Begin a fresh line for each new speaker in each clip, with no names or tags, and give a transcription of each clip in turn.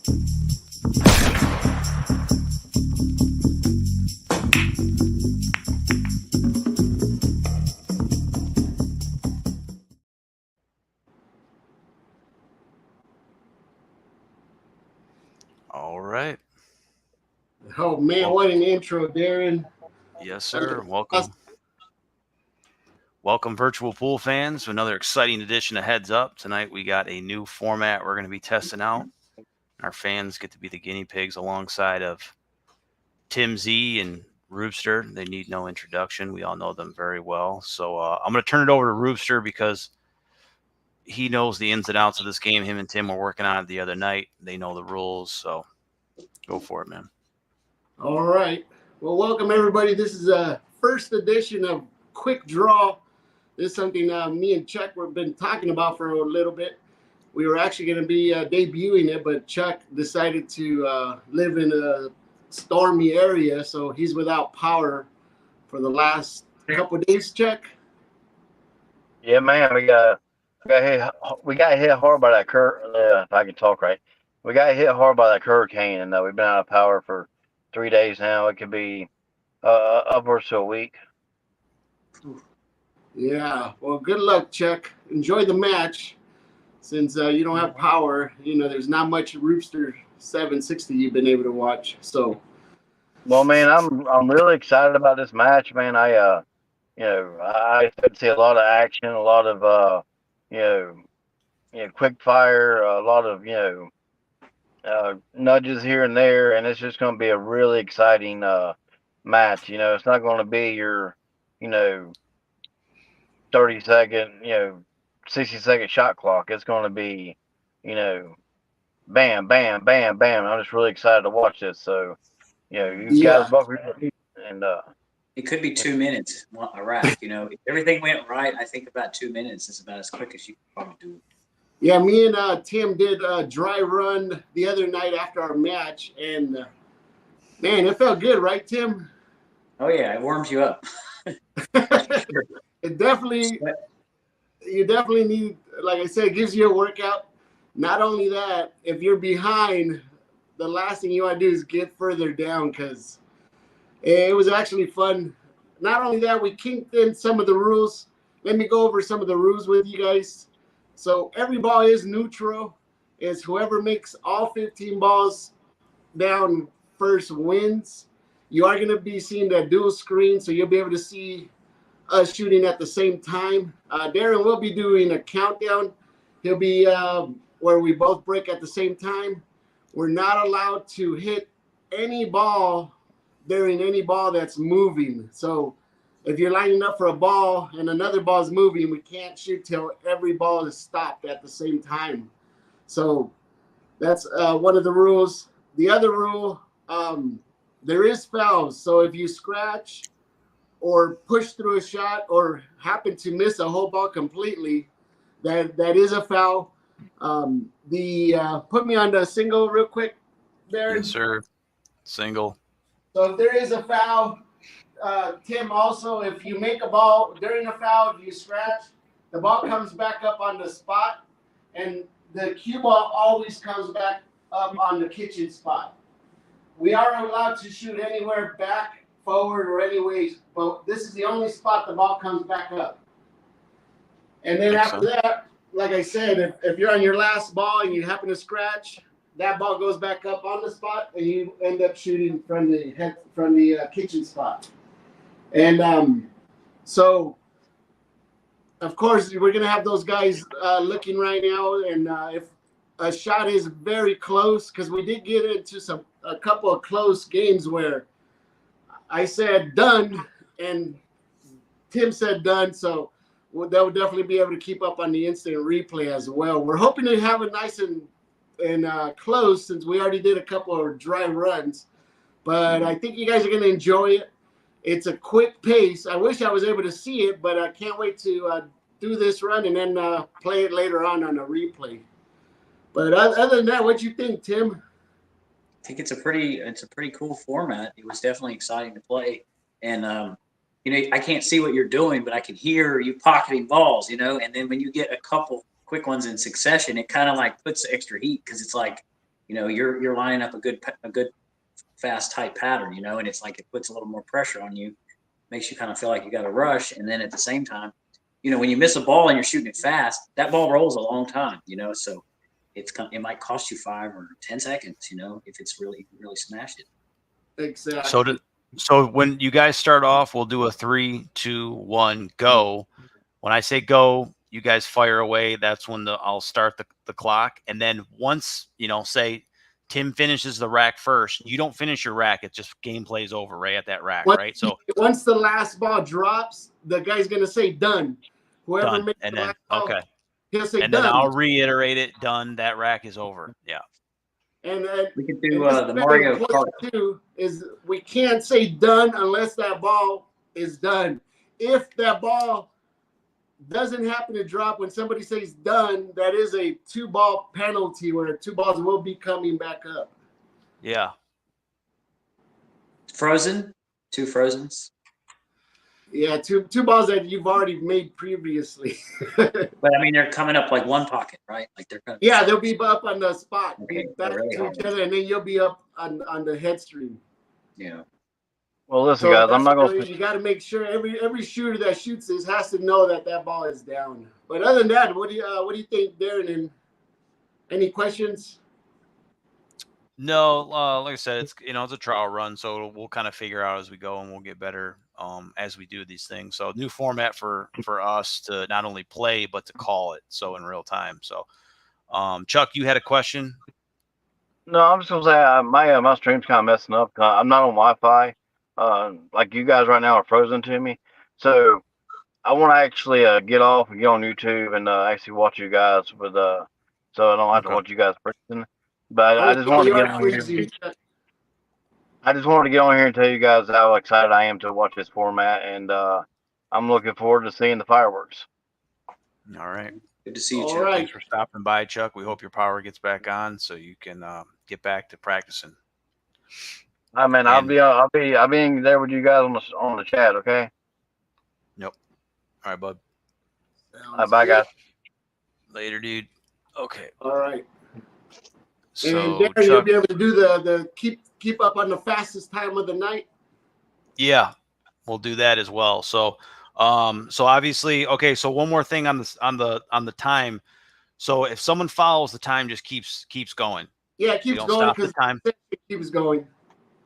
All right.
Oh man, what an intro, Darren.
Yes, sir. Welcome, virtual pool fans, to another exciting edition of Heads Up. Tonight we got a new format we're going to be testing out. Our fans get to be the guinea pigs alongside of Tim Z and Rooster. They need no introduction. We all know them very well. So I'm going to turn it over to Rooster because he knows the ins and outs of this game. Him and Tim were working on it the other night. They know the rules. So go for it, man.
All right. Well, welcome everybody. This is a first edition of Quick Draw. This is something me and Chuck have been talking about for a little bit. We were actually going to be debuting it, but Chuck decided to live in a stormy area, so he's without power for the last couple of days. Chuck?
Yeah, man, we got hit hard by that if I can talk right, we got hit hard by that hurricane, and we've been out of power for 3 days now. It could be upwards to a week.
Yeah. Well, good luck, Chuck. Enjoy the match. Since you don't have power, there's not much Rooster 760 you've been able to watch. So,
well, man, I'm really excited about this match, man. I expect to see a lot of action, a lot of quick fire, a lot of nudges here and there, and it's just going to be a really exciting match. It's not going to be your 30-second, 60-second shot clock. It's going to be, bam, bam, bam, bam. I'm just really excited to watch this. So, you guys buckle your feet and
it could be 2 minutes a rack. If everything went right, I think about 2 minutes is about as quick as you can probably do it.
Yeah, me and Tim did a dry run the other night after our match, and man, it felt good, right, Tim?
Oh yeah, it warms you up.
It definitely. You definitely need, like I said, it gives you a workout. Not only that, if you're behind, the last thing you want to do is get further down because it was actually fun. Not only that, we kinked in some of the rules. Let me go over some of the rules with you guys. So every ball is neutral. It's whoever makes all 15 balls down first wins. You are going to be seeing that dual screen, so you'll be able to see us shooting at the same time. Darren will be doing a countdown. He'll be where we both break at the same time. We're not allowed to hit any ball during any ball that's moving. So if you're lining up for a ball and another ball is moving, we can't shoot till every ball is stopped at the same time. So that's one of the rules. The other rule, there is fouls. So if you scratch or push through a shot or happen to miss a whole ball completely, that is a foul. Put me on the single real quick, Darren.
Yes, sir. Single.
So if there is a foul, Tim, also, if you make a ball during a foul, if you scratch, the ball comes back up on the spot, and the cue ball always comes back up on the kitchen spot. We are allowed to shoot anywhere back, forward, or anyways, but this is the only spot the ball comes back up. And then after that, like I said, if you're on your last ball and you happen to scratch, that ball goes back up on the spot, and you end up shooting from the kitchen spot. And so, of course, we're going to have those guys looking right now, and if a shot is very close, because we did get into a couple of close games where I said done, and Tim said done, so they'll definitely be able to keep up on the instant replay as well. We're hoping to have it nice and close, since we already did a couple of dry runs, but I think you guys are going to enjoy it. It's a quick pace. I wish I was able to see it, but I can't wait to do this run and then play it later on a replay. But other than that, what do you think, Tim?
I think it's a pretty cool format. It was definitely exciting to play, and I can't see what you're doing, but I can hear you pocketing balls, and then when you get a couple quick ones in succession, it kind of like puts extra heat, because it's like, you're lining up a good fast tight pattern, and it's like it puts a little more pressure on you, makes you kind of feel like you got to rush, and then at the same time, when you miss a ball and you're shooting it fast, that ball rolls a long time, so it might cost you 5 or 10 seconds, if it's really smashed it.
Exactly.
So when you guys start off, we'll do a 3, 2, 1, go. When I say go, you guys fire away. That's when I'll start the clock. And then once, say Tim finishes the rack first, you don't finish your rack. It's just game plays over right at that rack, right? So
once the last ball drops, the guy's going to say done. Whoever
done.
makes
And
the
then,
last ball,
okay.
he'll say
And
done.
then I'll reiterate it. Done. That rack is over. Yeah.
And
we can do the Mario Kart
too. Is we can't say done unless that ball is done. If that ball doesn't happen to drop when somebody says done, that is a 2-ball penalty where 2 balls will be coming back up.
Yeah.
Frozen, 2 frozens.
Yeah, two balls that you've already made previously.
But I mean, they're coming up like one pocket, right? Like they're coming.
Yeah, they'll be up on the spot,
Okay,
back
really
to each other, and then you'll be up on the head stream.
Yeah.
Well, listen, guys, I'm not going to.
You got to make sure every shooter that shoots this has to know that ball is down. But other than that, what do you think, Darren? And any questions?
No, like I said, it's it's a trial run, so we'll kind of figure out as we go, and we'll get better as we do these things. So new format for us to not only play but to call it so in real time. So, Chuck, you had a question?
No, I'm just gonna say my stream's kind of messing up. I'm not on Wi-Fi. Like you guys right now are frozen to me, so I want to actually get off and get on YouTube and actually watch you guys with so I don't have to watch you guys freezing. But I just wanted to get on here. I just wanted to get on here and tell you guys how excited I am to watch this format, and I'm looking forward to seeing the fireworks.
All right.
Good to see you,
All
Chuck.
right.
Thanks for stopping by, Chuck. We hope your power gets back on so you can get back to practicing.
I mean, I'll be in there with you guys on the chat. Okay.
Nope. All right, bud.
Bye, guys.
Later, dude. Okay.
All right.
So
and Darren,
Chuck,
you'll be able to do the keep up on the fastest time of the night.
yeah, we'll do that as well. So, so obviously, okay. So one more thing on the time. So if someone follows, the time just keeps going.
Yeah, it keeps going because it keeps going.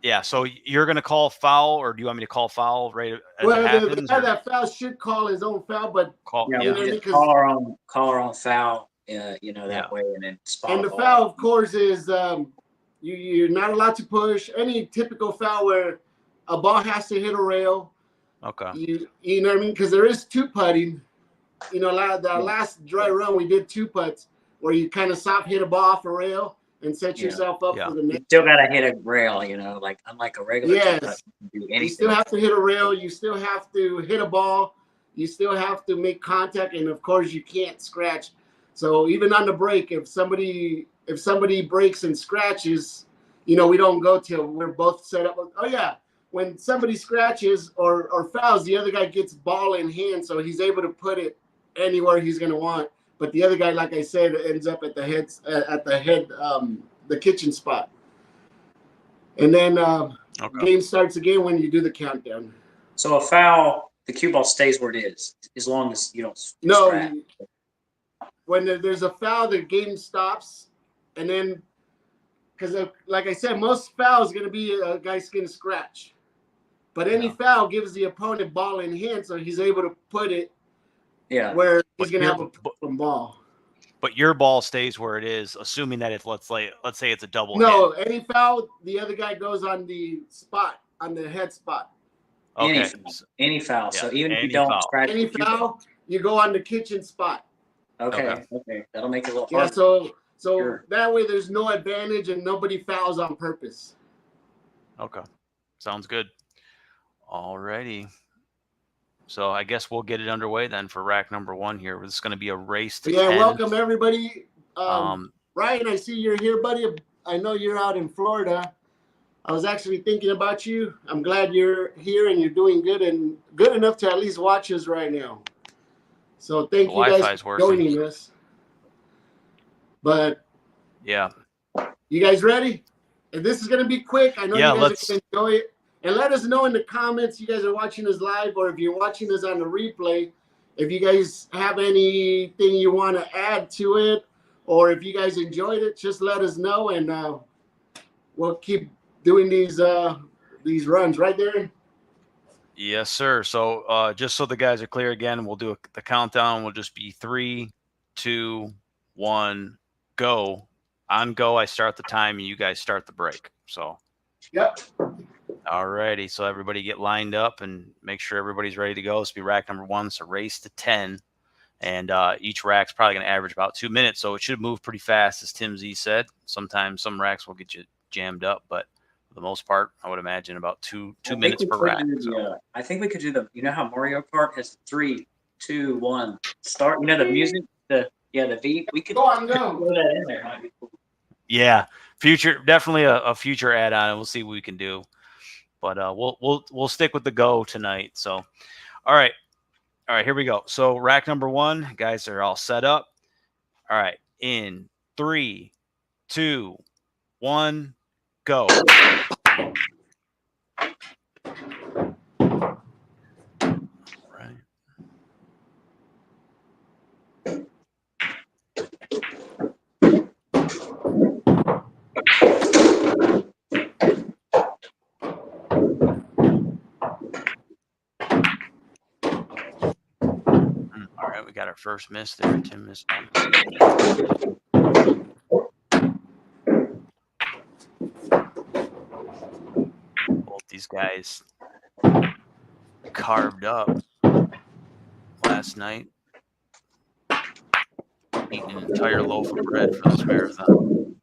Yeah. So you're gonna call foul, or do you want me to call foul right as
well,
it happens?
The guy that foul should call his own foul, but
call
our own foul. That way, and then spot.
And the foul, of course, is you're not allowed to push any typical foul where a ball has to hit a rail.
Okay.
You know what I mean? Because there is 2-putting. Last dry run we did 2 putts where you kind of soft hit a ball off a rail and set yourself up for the next.
You still gotta hit a rail, like unlike a regular.
Yes. You still have to hit a rail. You still have to hit a ball. You still have to make contact, and of course you can't scratch. So even on the break, if somebody breaks and scratches, we don't go till we're both set up. Oh yeah, when somebody scratches or fouls, the other guy gets ball in hand, so he's able to put it anywhere he's gonna want. But the other guy, like I said, ends up at the head, the kitchen spot. And then game starts again when you do the countdown.
So a foul, the cue ball stays where it is, as long as you don't.
No. When there's a foul, the game stops, and then, because like I said, most fouls going to be a guy's going to scratch, but any foul gives the opponent ball in hand, so he's able to put it where he's going to have a ball.
But your ball stays where it is, assuming that it's let's say it's a double.
No, any foul, the other guy goes on the spot, on the head spot.
Okay.
Any foul. Yeah. So even if you don't scratch
any foul, you go on the kitchen spot.
Okay. That'll make it a little
hard. Yeah, so that way there's no advantage and nobody fouls on purpose.
Okay. Sounds good. All righty. So I guess we'll get it underway then for rack number 1 here. This is going to be a race to 10.
Welcome everybody. Ryan, I see you're here, buddy. I know you're out in Florida. I was actually thinking about you. I'm glad you're here and you're doing good and good enough to at least watch us right now. So thank you guys for joining us. But
yeah,
You guys ready? And this is gonna be quick. I know
Yeah,
you guys
let's.
are gonna enjoy it. And let us know in the comments you guys are watching us live, or if you're watching us on the replay, if you guys have anything you want to add to it, or if you guys enjoyed it, just let us know, and we'll keep doing these runs right there.
Yes, sir. So just so the guys are clear again, we'll do the countdown. Will just be 3, 2, 1, go. On go, I start the time, and you guys start the break. So.
Yep.
All righty. So everybody get lined up and make sure everybody's ready to go. This will be rack number 1. So race to 10. And each rack's probably going to average about 2 minutes. So it should move pretty fast, as Tim Z said. Sometimes some racks will get you jammed up, but for the most part, I would imagine about two minutes per rack.
I think we could do you know how Mario Kart has 3, 2, 1, start, you know, the music, the beat. We could
Go on,
throw
go.
that in there. Might be cool.
Yeah, definitely a future add-on, and we'll see what we can do. But we'll stick with the go tonight. So, all right, here we go. So rack number 1, guys are all set up. All right, in 3, 2, 1, go. Right. All right, we got our first miss there. Tim missed one. Both these guys carved up last night, eating an entire loaf of bread for this marathon.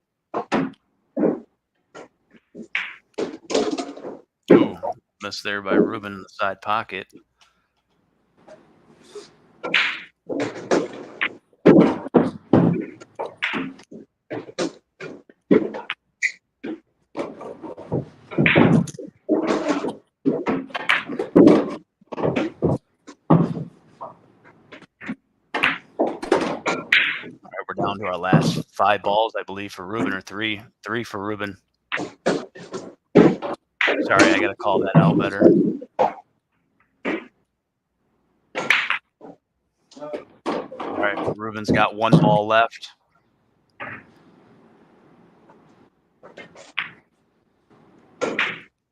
Ooh, missed there by Ruben in the side pocket. We're down to our last 5 balls, I believe, for Ruben, or three for Ruben. Sorry, I got to call that out better. All right, Ruben's got 1 ball left.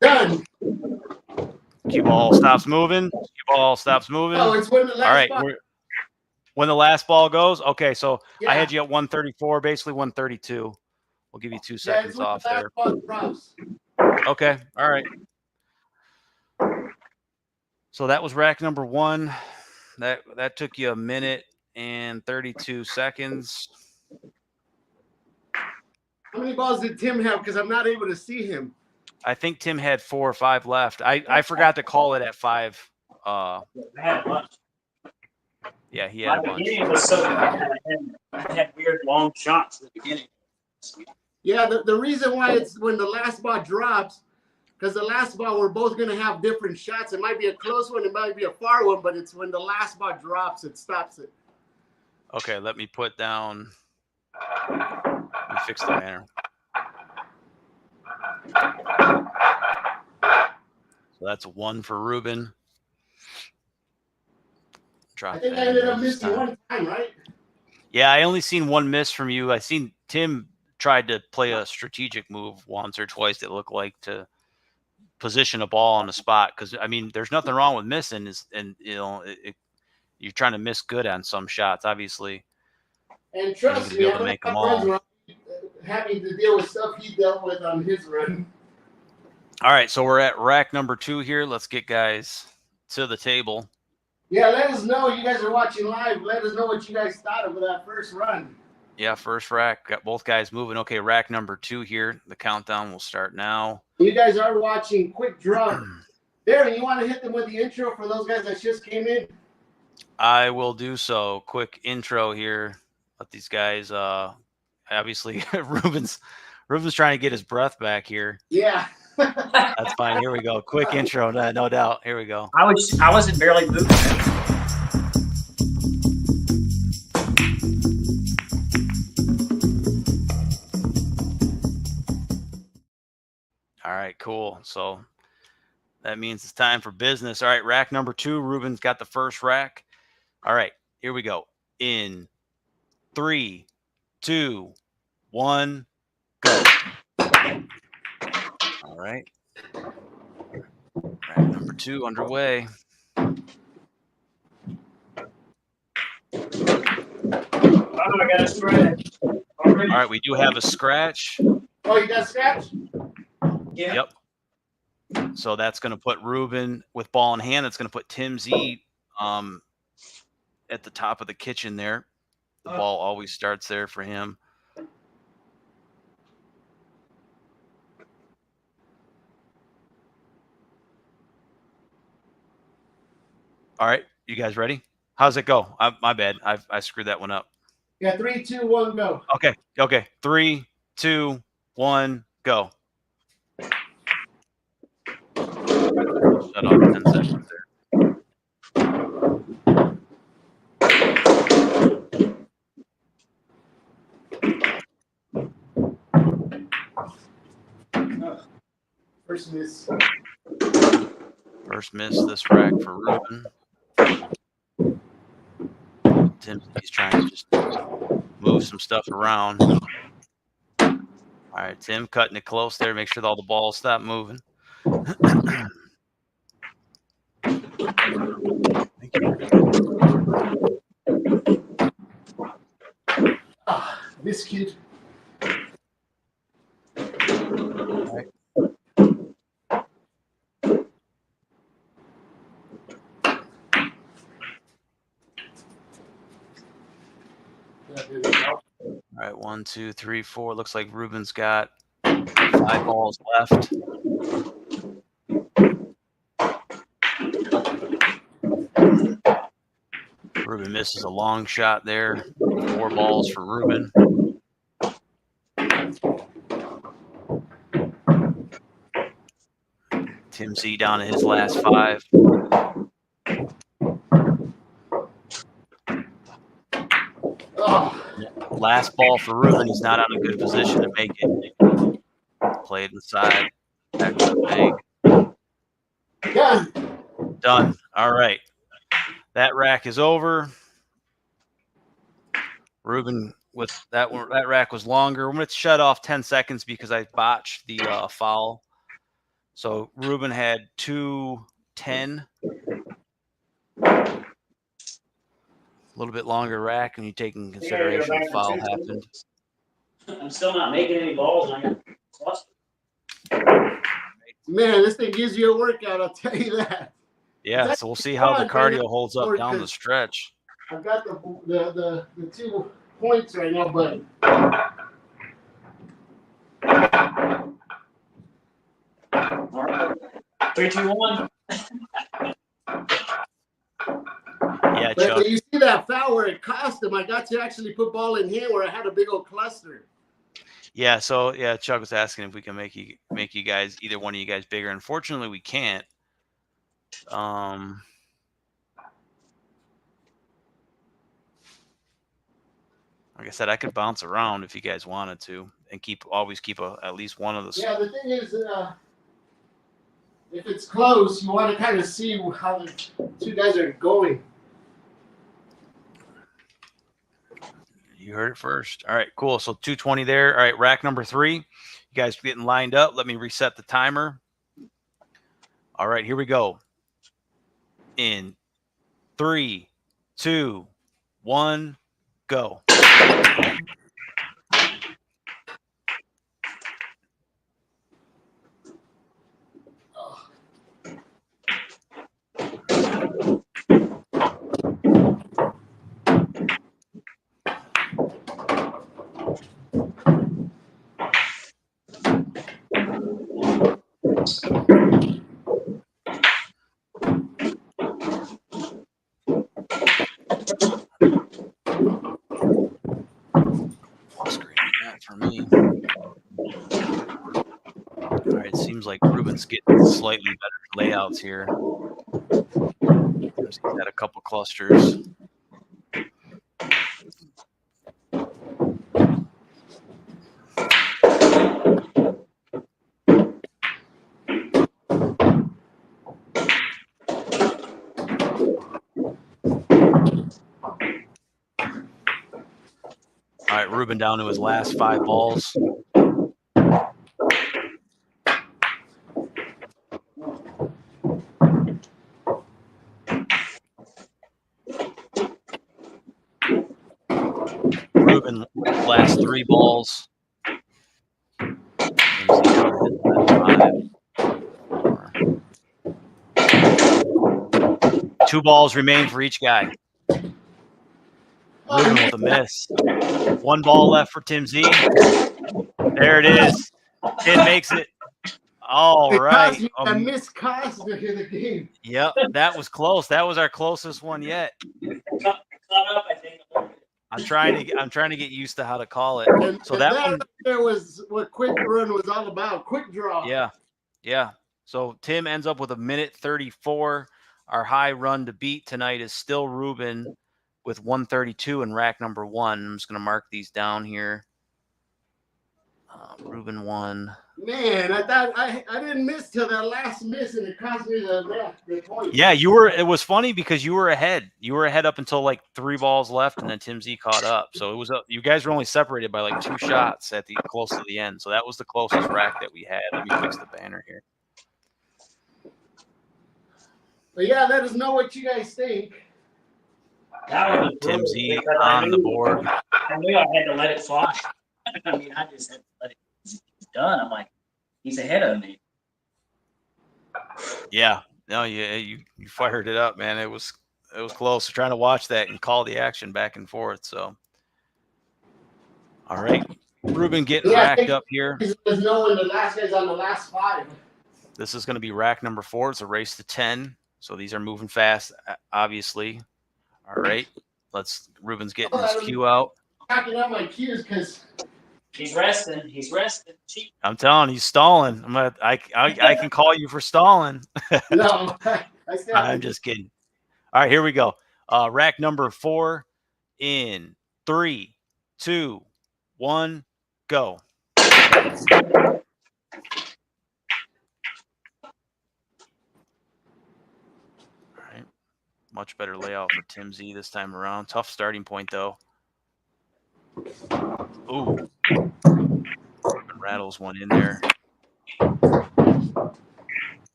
Done.
Cue ball stops moving. Cue ball stops moving.
Oh, it's when the last
All right,
ball.
when the last ball goes. Okay, so
Yeah.
I had you at 134, basically 132. We'll give you 2 seconds off there. Okay, all right. So that was rack number 1. That took you 1 minute and 32 seconds.
How many balls did Tim have? Because I'm not able to see him.
I think Tim had 4 or 5 left. I forgot to call it at 5.
I had a bunch.
Yeah, he had a
My
bunch.
beginning was so I had weird long shots at the beginning.
Yeah, the reason why it's when the last ball drops, because the last ball we're both going to have different shots. It might be a close one, it might be a far one, but it's when the last ball drops, it stops it.
Okay, let me put down. Let me fix the banner. So that's 1 for Ruben.
I think I ended up missing one time, right?
Yeah, I only seen 1 miss from you. I seen Tim tried to play a strategic move once or twice that looked like to position a ball on the spot. Because I mean, there's nothing wrong with missing, and you know, you're trying to miss good on some shots, obviously.
And trust me, I'm
make them all.
Having to deal with stuff he dealt with on his run.
All right, so we're at rack number 2 here. Let's get guys to the table.
Yeah, let us know. You guys are watching live. Let us know what you guys thought of that first run.
Yeah, first rack. Got both guys moving. Okay, rack number 2 here. The countdown will start now.
You guys are watching Quick Draw. Darren, you want to hit them with the intro for those guys that just came in?
I will do so. Quick intro here. Let these guys obviously Ruben's trying to get his breath back here.
Yeah.
That's fine. Here we go. Quick intro, no doubt. Here we go.
I wasn't barely moving.
cool. So that means it's time for business. All right, rack number 2. Ruben's got the first rack. All right, here we go. In 3, 2, 1, go. All right. Rack number 2 underway.
Oh, I got a scratch.
All right, we do have a scratch.
Oh, you got a scratch?
Yeah.
Yep. So that's going to put Ruben with ball in hand. That's going to put Tim Z at the top of the kitchen there. The ball always starts there for him. All right, you guys ready? How's it go? My bad. I screwed that one up.
Yeah, 3, 2, 1, go.
Okay. 3, 2, 1, go. Shut off 10 seconds there.
First miss.
First miss this rack for Ruben. He's trying to just move some stuff around. All right, Tim cutting it close there. Make sure all the balls stop moving.
This kid.
All right. All right, 1, 2, 3, 4. Looks like Ruben's got 5 balls left. Ruben misses a long shot there. 4 balls for Ruben. Tim Z down to his last 5.
Oh,
Last ball for Ruben. He's not on a good position to make it. Played inside. Back to the bank. Done. All right. That rack is over. Ruben with that rack was longer. I'm going to shut off 10 seconds because I botched the foul. So Ruben had 2-10. A little bit longer rack, and you take in consideration the foul happened.
I'm still not making any balls, and I got clustered.
man, this thing gives you a workout, I'll tell you that.
Yeah, so we'll see how the cardio holds up down the stretch.
I've got the 2 points right now, but
All right. 3, 2, 1.
Yeah, Chuck.
but you see that foul where it cost him. I got to actually put ball in here where I had a big old cluster.
Yeah, so yeah, Chuck was asking if we can make you guys, either one of you guys, bigger. Unfortunately, we can't. Like I said, I could bounce around if you guys wanted to, and always keep at least one of the.
Yeah, the thing is, if it's close, you want to kind of see how the 2 guys are going.
You heard it first. All right, cool. So 220 there. All right, rack number 3. You guys getting lined up. Let me reset the timer. All right, here we go. In 3, 2, 1, go. Screen that for me. All right, it seems like Ruben's getting slightly better layouts here. He's got a couple clusters. All right, Ruben down to his last 5 balls. Ruben, last 3 balls. Tim's down to his last 5. 2 balls remain for each guy. Ruben with a miss. 1 ball left for Tim Z. There it is. Tim makes it. All right.
I missed cost of the game.
Yep, that was close. That was our closest one yet.
Caught up, I think.
I'm trying to get used to how to call it. So that one
there was what quick run was all about. Quick draw.
Yeah. So Tim ends up with a minute 34. Our high run to beat tonight is still Ruben with 132 in rack number 1. I'm just going to mark these down here. Ruben 1.
Man, I thought I didn't miss till that last miss, and it cost me the point.
Yeah, it was funny because you were ahead. You were ahead up until like 3 balls left, and then Tim Z caught up. So it was you guys were only separated by like 2 shots at the close to the end. So that was the closest rack that we had. Let me fix the banner here.
But yeah, let us know what you guys think.
Tim Z on the board.
I knew I had to let it fly. I mean, I just had to let it. It's done. I'm like, he's ahead of me.
Yeah. No, you fired it up, man. It was close. Trying to watch that and call the action back and forth. So, all right, Ruben getting racked up here.
There's no one. The last guy's on the last 5.
This is going to be rack number 4. It's a race to 10. So these are moving fast, obviously. All right, Ruben's getting his cue out.
Packing up my cues because
he's resting. He's resting. Cheap.
I'm telling you, he's stalling. I can call you for stalling.
No,
I'm just kidding. All right, here we go. Rack number 4 in 3, 2, 1, go. Much better layout for Tim Z this time around. Tough starting point, though. Ooh. Rattles one in there.
3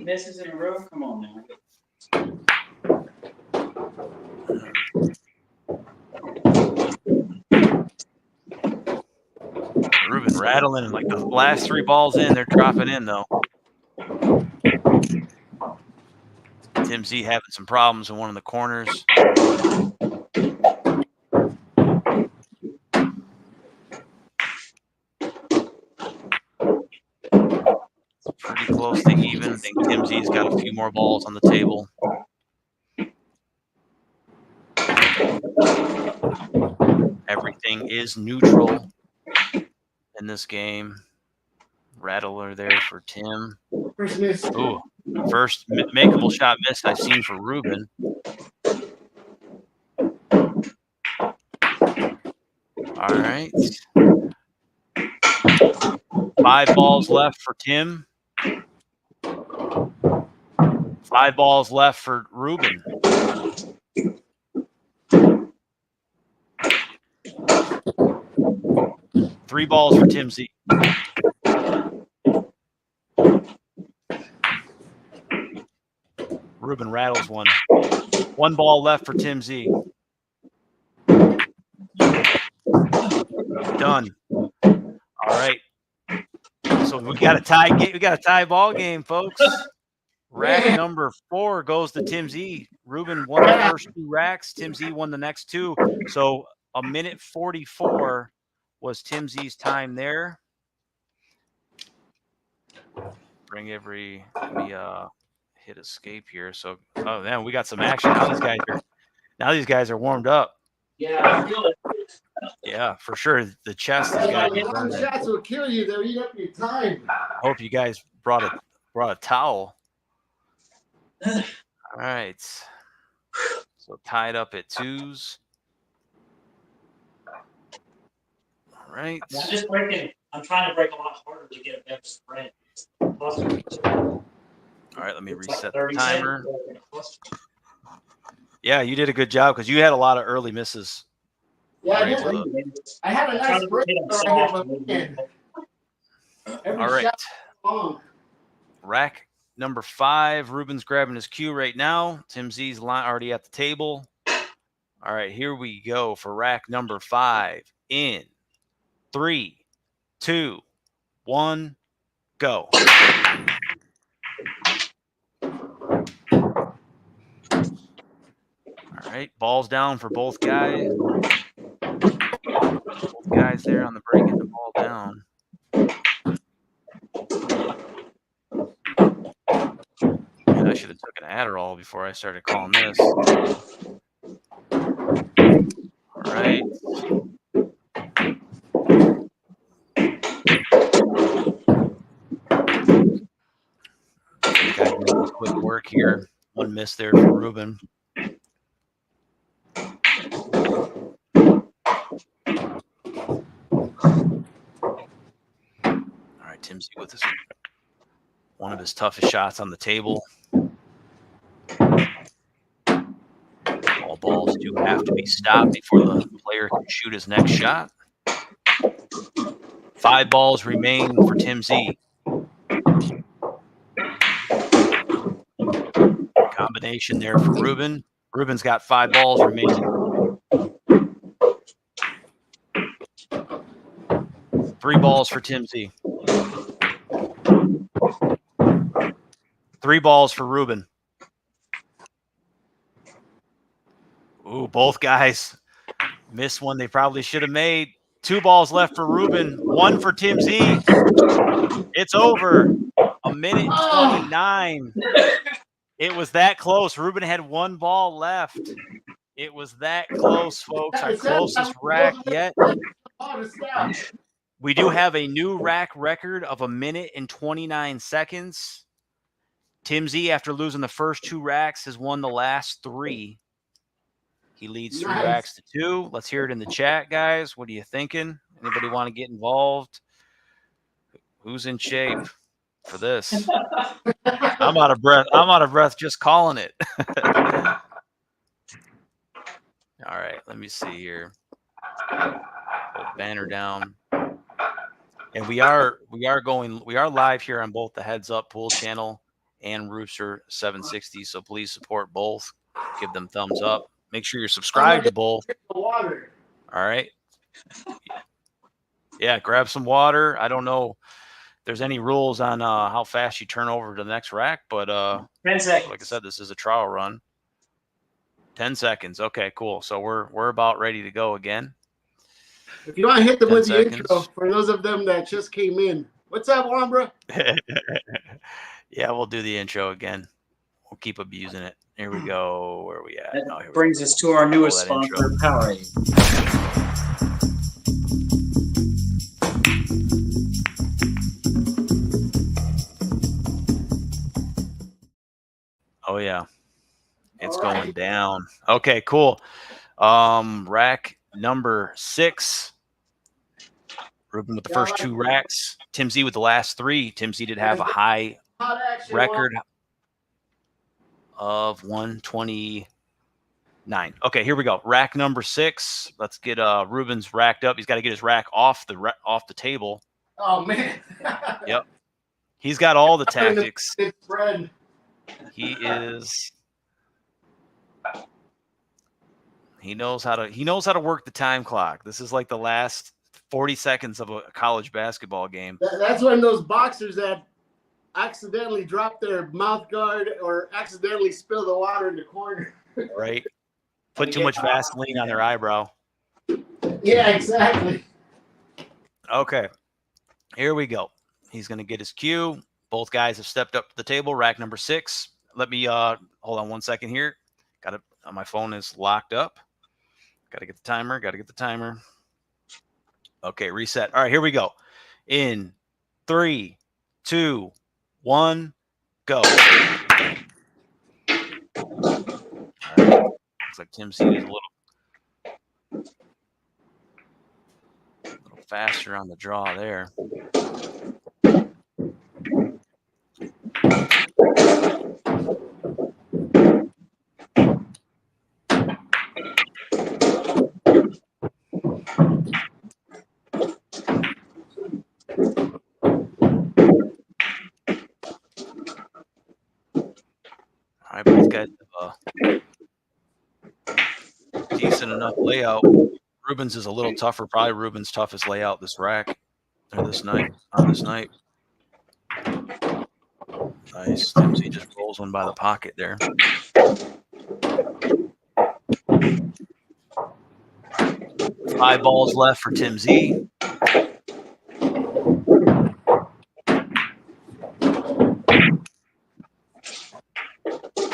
misses in a row? Come on now.
Ruben rattling, and like the last 3 balls in, they're dropping in, though. Tim Z having some problems in one of the corners. It's pretty close to even. I think Tim Z's got a few more balls on the table. Everything is neutral in this game. Rattler there for Tim.
first miss.
Ooh. First makeable shot miss I've seen for Ruben. All right. 5 balls left for Tim. 5 balls left for Ruben. Three balls for Tim Z. Ruben rattles one. 1 ball left for Tim Z. Done. All right. So we got a tie. We got a tie ball game, folks. Rack number 4 goes to Tim Z. Ruben won the first 2 racks. Tim Z won the next 2. So a minute 44 was Tim Z's time there. Let me hit escape here. So oh man, we got some action. Now these guys are warmed up.
Yeah, I feel it.
Yeah, for sure. The chest is got to be
Long
burning.
shots will kill you. They'll eat up your time.
I hope you guys brought a towel. All right. So tied up at 2s. All right.
I'm trying to break a lot harder to get a better spread.
All right, let me reset the timer. Yeah, you did a good job because you had a lot of early misses.
Yeah,
Right,
I
so
did. I had a
Try
nice
to
break
hit 'em
right
soft
here,
a little
but
bit.
man, every
all right.
shot long.
Rack number 5. Ruben's grabbing his cue right now. Tim Z's already at the table. All right, here we go for rack number 5. In 3, 2, 1, go. All right, balls down for both guys. Both guys there on the break getting the ball down. Man, I should have took an Adderall before I started calling this. All right. Guys making quick work here. One miss there for Ruben. All right, Tim Z with one of his toughest shots on the table. All balls do have to be stopped before the player can shoot his next shot. 5 balls remain for Tim Z. Combination there for Ruben. Ruben's got 5 balls remaining. 3 balls for Tim Z. 3 balls for Ruben. Ooh, both guys missed one they probably should have made. 2 balls left for Ruben. 1 for Tim Z. It's over. 1:29. It was that close. Ruben had 1 ball left. It was that close, folks. Our closest rack yet. We do have a new rack record of 1:29. Tim Z, after losing the first 2 racks, has won the last 3. He leads 3 racks to 2. Let's hear it in the chat, guys. What are you thinking? Anybody want to get involved? Who's in shape for this? I'm out of breath. I'm out of breath just calling it. All right, let me see here. Put banner down. And we are live here on both the Heads Up Pool channel and Rooster 760. So please support both. Give them thumbs up. Make sure you're subscribed to both. All right. Yeah, grab some water. I don't know if there's any rules on how fast you turn over to the next rack, but
10 seconds.
like I said, this is a trial run. 10 seconds. Okay, cool. So we're about ready to go again.
If you want to hit them
10
with the
seconds.
intro, for those of them that just came in. What's up, Wambra?
Yeah, we'll do the intro again. We'll keep abusing it. Here we go. Where are we at?
That
Here we
brings
go.
us to our newest
Roll that
sponsor,
intro.
Powerade.
Oh yeah. It's
All
going
right.
down. Okay, cool. Rack number 6. Ruben with the first 2 racks. Tim Z with the last 3. Tim Z did have a high
Hot action,
record of 129. Okay, here we go. Rack number 6. Let's get Ruben's racked up. He's got to get his rack off the table.
Oh man.
Yep. He's got all the tactics.
It's spread.
He knows how to work the time clock. This is like the last 40 seconds of a college basketball game.
That's when those boxers that accidentally drop their mouth guard or accidentally spill the water in the corner.
Right? Put too much Vaseline on their eyebrow.
Yeah, exactly.
Okay. Here we go. He's going to get his cue. Both guys have stepped up to the table. Rack number 6. Let me hold on 1 second here. My phone is locked up. Got to get the timer. Okay, reset. All right, here we go. In 3, 2, 1, go. All right. Looks like Tim C is a little faster on the draw there. Probably both guys have a decent enough layout. Ruben's is a little tougher. Probably Ruben's toughest layout this rack or this night on this night. Nice. Timsy just rolls one by the pocket there. 5 balls left for Tim Z.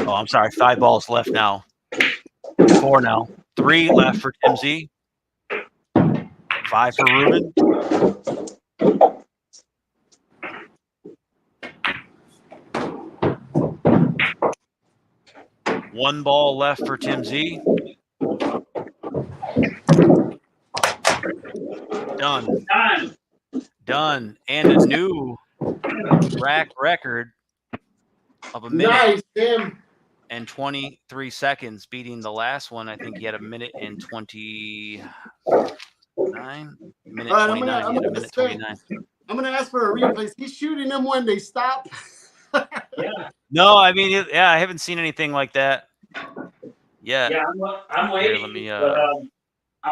Oh, I'm sorry. 5 balls left now. 4 now. 3 left for Tim Z. 5 for Ruben. One ball left for Tim Z. Done. Done. And a new rack record of a minute
Nice, Tim.
and 23 seconds, beating the last one. I think he had a minute and 29. Minute
All right,
29. He had a minute 29.
I'm gonna ask for a replay. He's shooting them when they stop.
No, I mean, yeah, I haven't seen anything like that yet.
Yeah, I'm waiting.
Here, let me,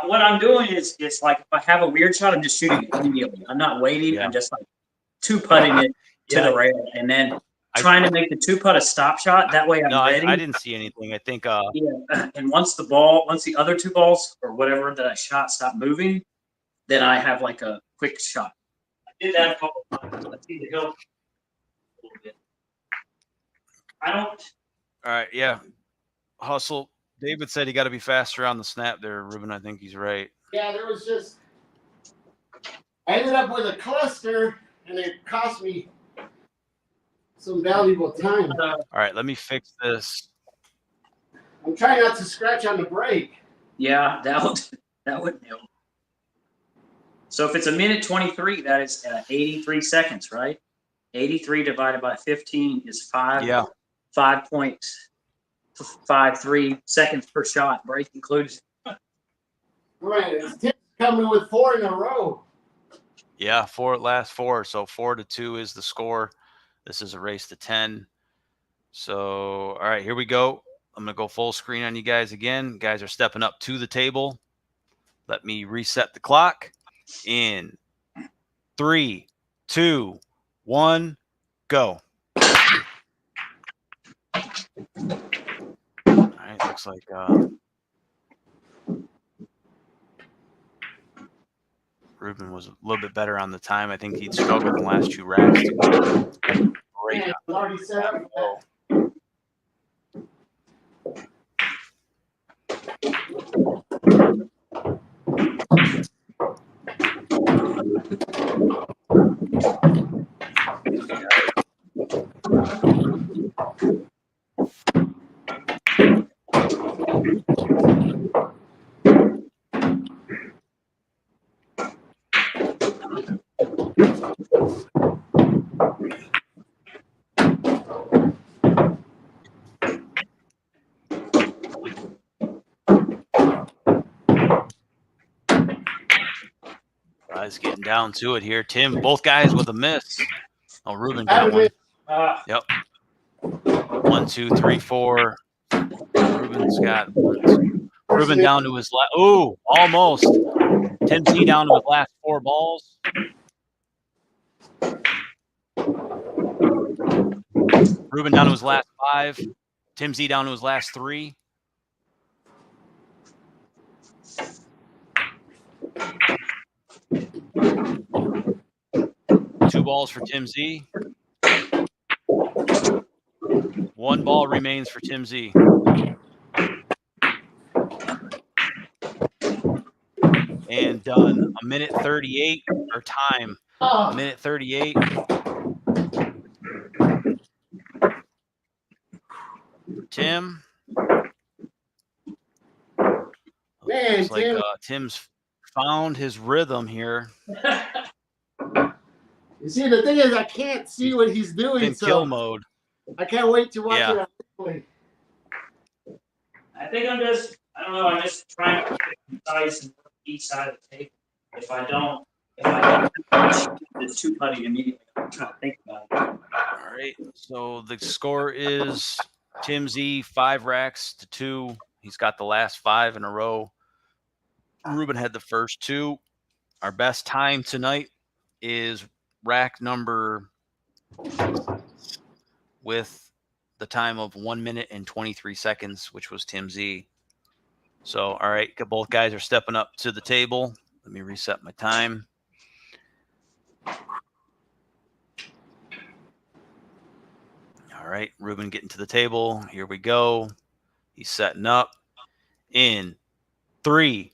what I'm doing is like if I have a weird shot, I'm just shooting it immediately. I'm not waiting.
Yeah.
I'm just like 2-putting it to the rail and then trying to make the 2-putt a stop shot. That way I'm ready.
I didn't see anything. I think
Yeah. And once the other 2 balls or whatever that I shot stop moving, then I have like a quick shot. I did that a couple of times. I see the hill a little bit. I don't.
all right, yeah. Hustle. David said he got to be faster on the snap there, Ruben. I think he's right.
Yeah, there was just. I ended up with a cluster, and it cost me some valuable time.
All right, let me fix this.
I'm trying not to scratch on the brake.
Yeah, that would help. So if it's a minute 23, that is 83 seconds, right? 83 divided by 15 is 5.
Yeah.
5.53 seconds per shot, break included.
Right, it's Tim coming with 4 in a row.
Yeah, last 4. So 4-2 is the score. This is a race to 10. So, all right, here we go. I'm going to go full screen on you guys again. Guys are stepping up to the table. Let me reset the clock in 3, 2, 1, go. All right, looks like Ruben was a little bit better on the time. I think he'd struggled in the last 2 racks. Great.
Man, it's already set up for that.
Guys getting down to it here. Tim, both guys with a miss. Oh, Ruben got one. Yep. 1, 2, 3, 4. Ruben's got one. Ruben down to his last. Oh, almost. Tim Z down to his last 4 balls. Ruben down to his last 5. Tim Z down to his last 3. Two balls for Tim Z. 1 ball remains for Tim Z. And done. A minute 38 or time. A minute 38. Tim.
Man,
Looks like
Tim.
Tim's found his rhythm here.
You see, the thing is, I can't see what he's doing,
In
so
kill mode.
I can't wait to watch
Yeah.
it. On
I think I'm just trying to precise each side of the table. If I don't, it's 2-putting immediately. I'm trying to think about it.
All right. So the score is Tim Z 5 racks to 2. He's got the last 5 in a row. Ruben had the first 2. Our best time tonight is rack number 6 with the time of 1 minute and 23 seconds, which was Tim Z. So, all right, both guys are stepping up to the table. Let me reset my time. All right, Ruben getting to the table. Here we go. He's setting up. In 3,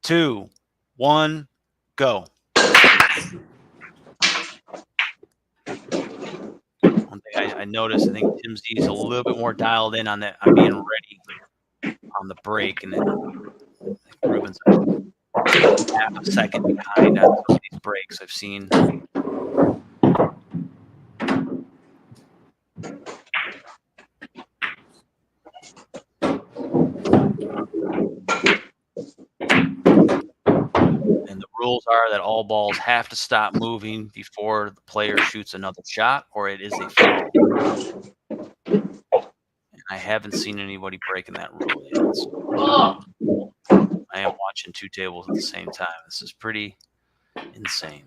2, 1, go. One thing I noticed, I think Tim Z is a little bit more dialed in on that, on being ready on the break, and then Ruben's half a second behind on some of these breaks I've seen. And the rules are that all balls have to stop moving before the player shoots another shot, or it is a foul. And I haven't seen anybody breaking that rule yet. So I am watching 2 tables at the same time. This is pretty insane.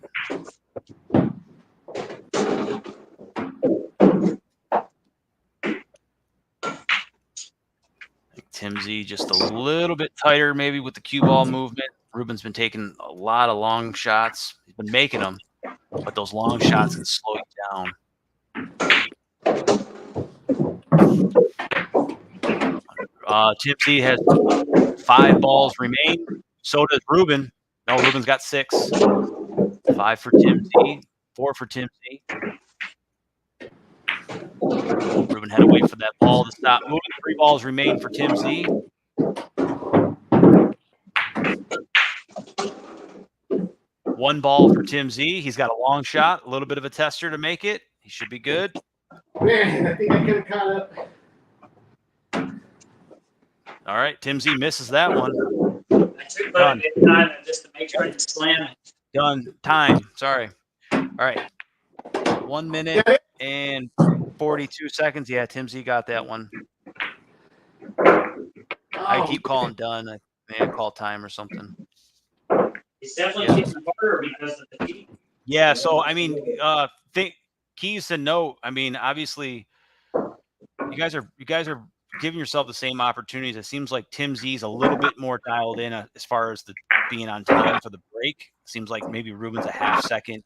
Tim Z just a little bit tighter maybe with the cue ball movement. Ruben's been taking a lot of long shots. He's been making them, but those long shots can slow you down. Tim Z has 5 balls remain. So does Ruben. No, Ruben's got 6. 5 for Tim Z, 4 for Tim Z. Ruben had to wait for that ball to stop moving. 3 balls remain for Tim Z. One ball for Tim Z. He's got a long shot, a little bit of a tester to make it. He should be good.
Man, I think I could have caught up.
All right, Tim Z misses that one.
I took a bit of time just to make sure I didn't slam it.
Done. Time. Sorry. All right. 1 minute and 42 seconds. Yeah, Tim Z got that one. I keep calling done. I may have called time or something.
It's definitely getting harder because of the heat.
Yeah, so I mean, keys to note. I mean, obviously, you guys are giving yourself the same opportunities. It seems like Tim Z's a little bit more dialed in as far as the being on time for the break. Seems like maybe Ruben's a half second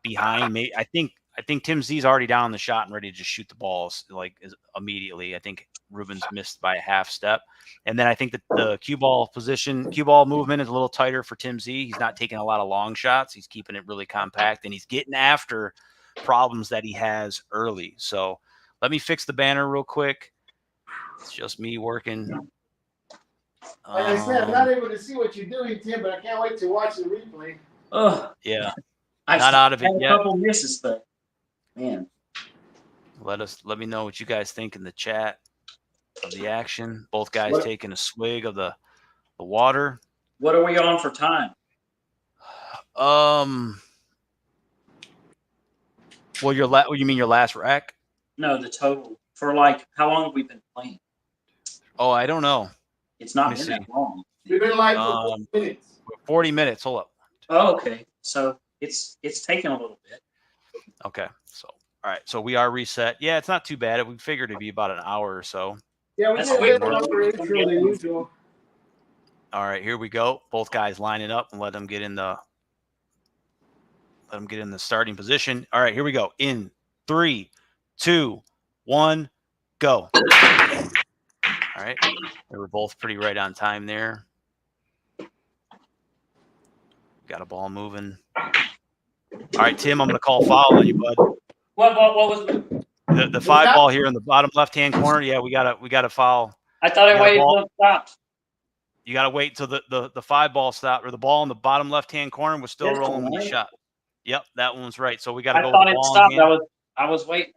behind. I think Tim Z's already down the shot and ready to just shoot the balls immediately. I think Ruben's missed by a half step. And then I think that the cue ball movement is a little tighter for Tim Z. He's not taking a lot of long shots. He's keeping it really compact, and he's getting after problems that he has early. So let me fix the banner real quick. It's just me working.
Like I said, I'm not able to see what you're doing, Tim, but I can't wait to watch the replay.
Oh,
yeah.
I've
Not out of it
had
yet.
a couple misses, but man.
Let me know what you guys think in the chat of the action. Both guys taking a swig of the water.
What are we on for time?
Well, you mean your last rack?
No, the total. For like, how long have we been playing?
Oh, I don't know.
It's not been that long.
We've been live for 40 minutes.
40 minutes. Hold up.
Oh, okay. So it's taken a little bit.
Okay. So, all right. So we are reset. Yeah, it's not too bad. We figured it'd be about an hour or so.
Yeah, we
That's
did a
way
bit
more
longer intro than usual.
All right, here we go. Both guys lining up and let them get in the starting position. All right, here we go. In 3, 2, 1, go. All right. They were both pretty right on time there. Got a ball moving. All right, Tim, I'm going to call foul on you, bud.
What was it?
The 5 ball here in the bottom left-hand corner. Yeah, we got a foul.
I thought I waited until it stopped.
You got to wait till the 5 ball stopped, or the ball in the bottom left-hand corner was still rolling when you shot. Yep, that one was right. So we got to go with the ball in hand.
I was waiting.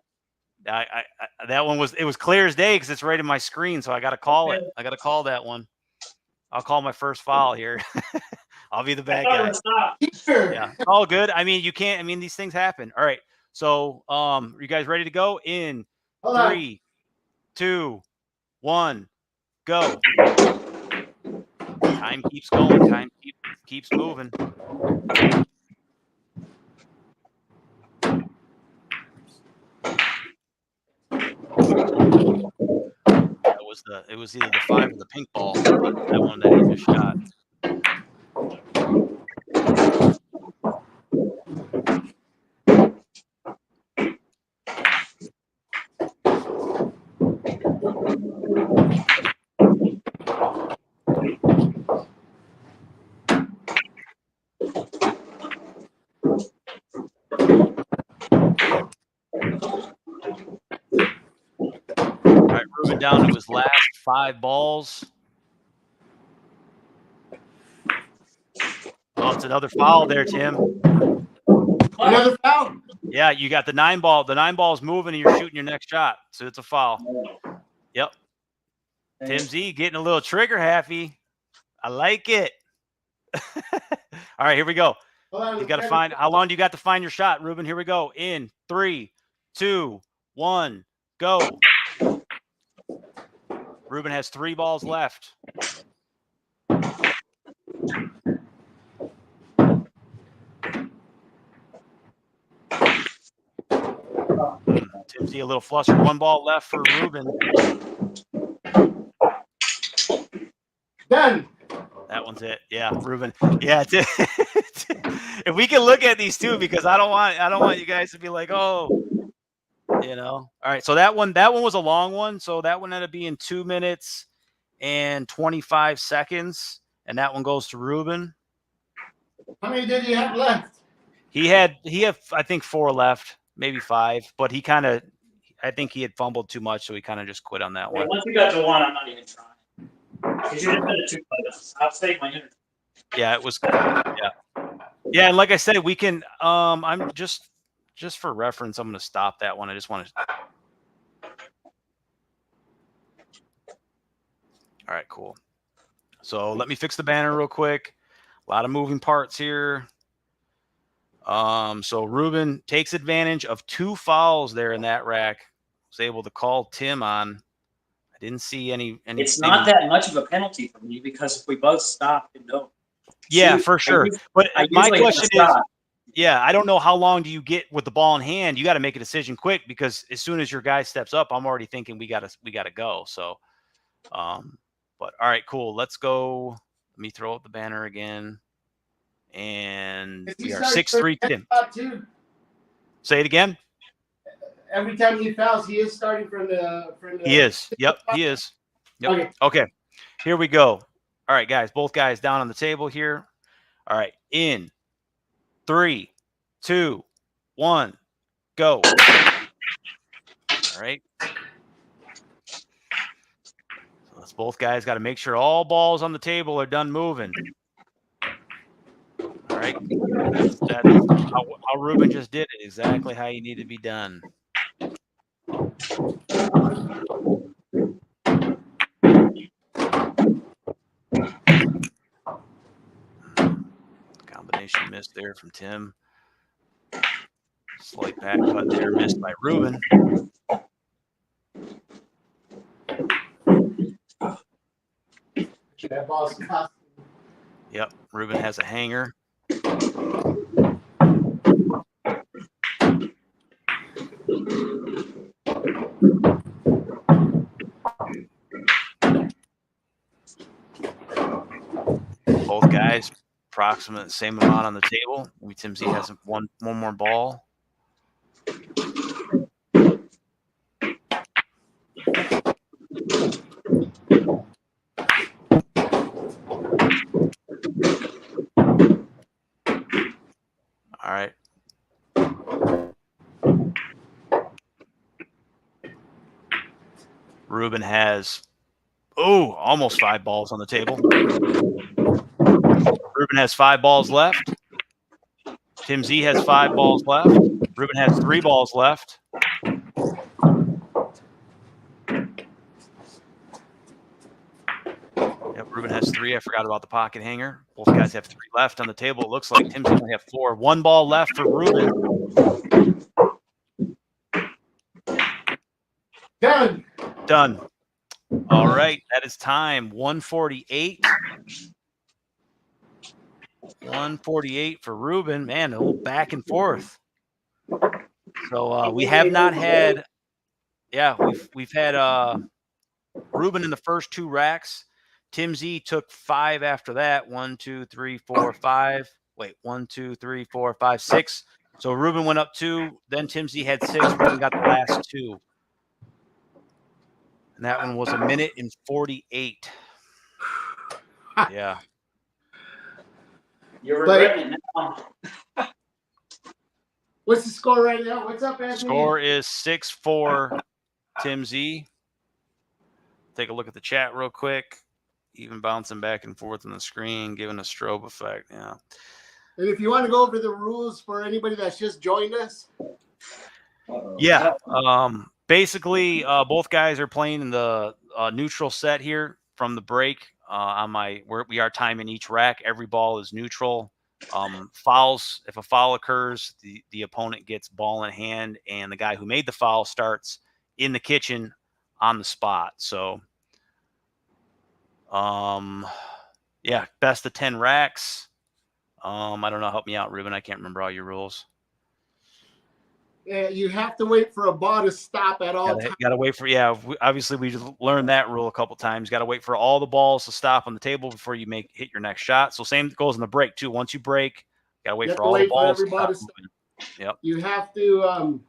That one was clear as day because it's right in my screen. So I got to call it. I got to call that one. I'll call my first foul here. I'll be the bad guy. Yeah, all good. I mean, you can't. I mean, these things happen. All right. So, you guys ready to go? In 3, 2, 1, go. Time keeps going. Time keeps moving. It was either the 5 or the pink ball. That one that he just shot. All right, Ruben down to his last 5 balls. Oh, it's another foul there, Tim.
Another foul?
Yeah, you got the 9 ball. The 9 ball's moving, and you're shooting your next shot. So it's a foul. Yep. Tim Z getting a little trigger happy. I like it. All right, here we go. You got to find. How long do you got to find your shot, Ruben? Here we go. In 3, 2, 1, go. Ruben has 3 balls left. Tim Z a little flustered. 1 ball left for Ruben.
Done.
That one's it. Yeah, Ruben. Yeah. If we can look at these two, because I don't want you guys to be like, oh, you know. All right. So that one was a long one. So that one ended up being 2 minutes and 25 seconds, and that one goes to Ruben.
How many did he have left?
He had I think 4 left, maybe 5, but I think he had fumbled too much, so he kind of just quit on that one.
Once we got to 1, I'm not even trying. Because you just did it 2 plays. I'll save my energy.
Yeah, it was. Yeah, and like I said, we can. I'm just for reference, I'm going to stop that one. I just want to. All right, cool. So let me fix the banner real quick. A lot of moving parts here. So Ruben takes advantage of 2 fouls there in that rack. Was able to call Tim on. I didn't see any.
It's not that much of a penalty for me because if we both stop and don't.
Yeah, for sure. But my question is, yeah, I don't know how long do you get with the ball in hand. You got to make a decision quick, because as soon as your guy steps up, I'm already thinking we got to go. So, but all right, cool. Let's go. Let me throw up the banner again. And we are 6-3 Tim. Say it again.
Every time he fouls, he is starting from the.
He is. Yep, he is. Yep. Okay. Here we go. All right, guys. Both guys down on the table here. All right. In 3, 2, 1, go. All right. So that's both guys got to make sure all balls on the table are done moving. All right. That's how Ruben just did it. Exactly how you need to be done. Combination miss there from Tim. Slight back cut there, missed by Ruben.
That ball's costing.
Yep, Ruben has a hanger. Both guys approximate same amount on the table. Maybe Tim Z has one more ball. All right. Ruben has, almost 5 balls on the table. Ruben has 5 balls left. Tim Z has 5 balls left. Ruben has 3 balls left. Yep, Ruben has 3. I forgot about the pocket hanger. Both guys have 3 left on the table. It looks like Tim's going to have 4. 1 ball left for Ruben.
Done.
Done. All right, that is time. 148. 148 for Ruben. Man, a little back and forth. So we have not had, we've had Ruben in the first 2 racks. Tim Z took 5 after that. 1, 2, 3, 4, 5. Wait, 1, 2, 3, 4, 5, 6. So Ruben went up 2. Then Tim Z had 6. Ruben got the last 2. And that one was 1 minute and 48. Yeah.
You're regretting it now.
What's the score right now? What's up, Anthony?
Score is 6-4 Tim Z. Take a look at the chat real quick. Even bouncing back and forth on the screen, giving a strobe effect. Yeah.
And if you want to go over the rules for anybody that's just joined us.
Yeah. Basically, both guys are playing in the neutral set here from the break. We are timing each rack. Every ball is neutral. Fouls, if a foul occurs, the opponent gets ball in hand, and the guy who made the foul starts in the kitchen on the spot. So, best of 10 racks. I don't know. Help me out, Ruben. I can't remember all your rules.
Yeah, you have to wait for a ball to stop at all times.
Got to wait for, obviously we learned that rule a couple times. Got to wait for all the balls to stop on the table before you hit your next shot. So same goes in the break too. Once you break, got to wait for all the balls to stop. Yep.
You have to,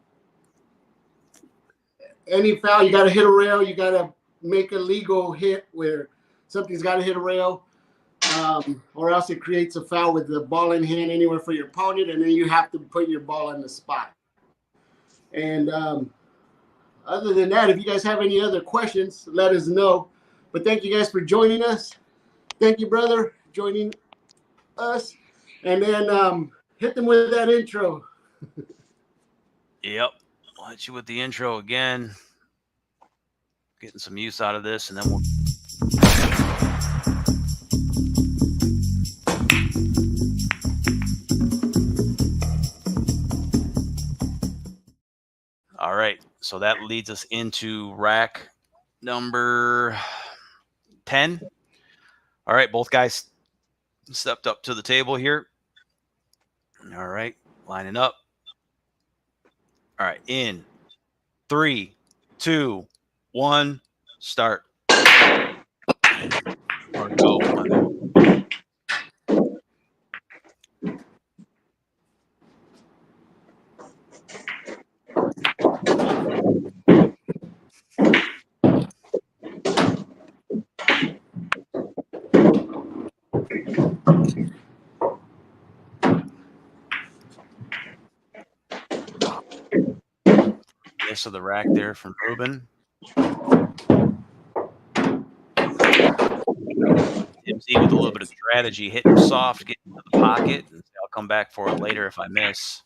any foul, you got to hit a rail. You got to make a legal hit where something's got to hit a rail, or else it creates a foul with the ball in hand anywhere for your opponent, and then you have to put your ball on the spot. And other than that, if you guys have any other questions, let us know. But thank you guys for joining us. Thank you, brother, joining us. And then hit them with that intro.
Yep. I'll hit you with the intro again. Getting some use out of this, and then we'll. All right, so that leads us into rack number 10. All right, both guys stepped up to the table here. All right, lining up. All right, in 3, 2, 1, start. Or go. Miss of the rack there from Ruben. MC with a little bit of strategy, hitting soft, getting into the pocket, and I'll come back for it later if I miss.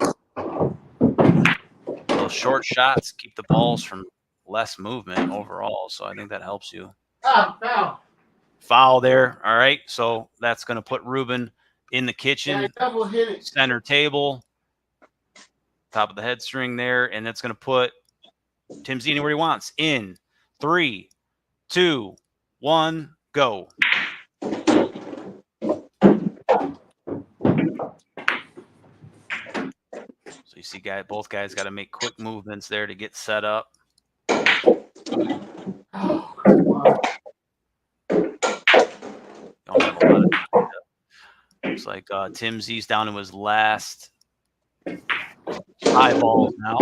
Those short shots keep the balls from less movement overall, so I think that helps you.
Foul.
Foul there. All right, so that's going to put Ruben in the kitchen.
Yeah, double hit it.
Center table, top of the head string there, and that's going to put Tim Z anywhere he wants. In 3, 2, 1, go. So you see, both guys got to make quick movements there to get set up.
Oh, come on.
Don't have a lot of time. Looks like Tim Z's down to his last high balls now.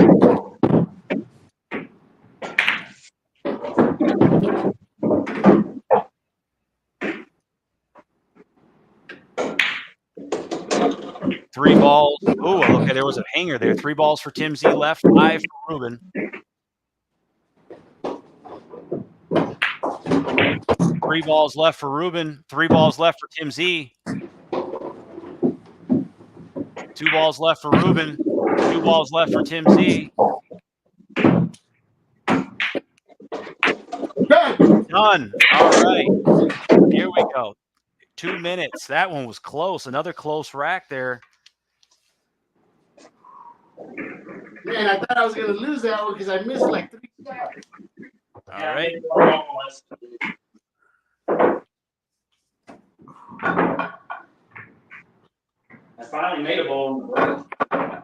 Three balls. Oh, okay, there was a hanger there. 3 balls for Tim Z left, 5 for Ruben. Three balls left for Ruben. 3 balls left for Tim Z. 2 balls left for Ruben. 2 balls left for Tim Z. Done. All right. Here we go. 2 minutes. That one was close. Another close rack there.
Man, I thought I was going to lose that one because I missed like 3 shots.
All right.
I finally made a ball.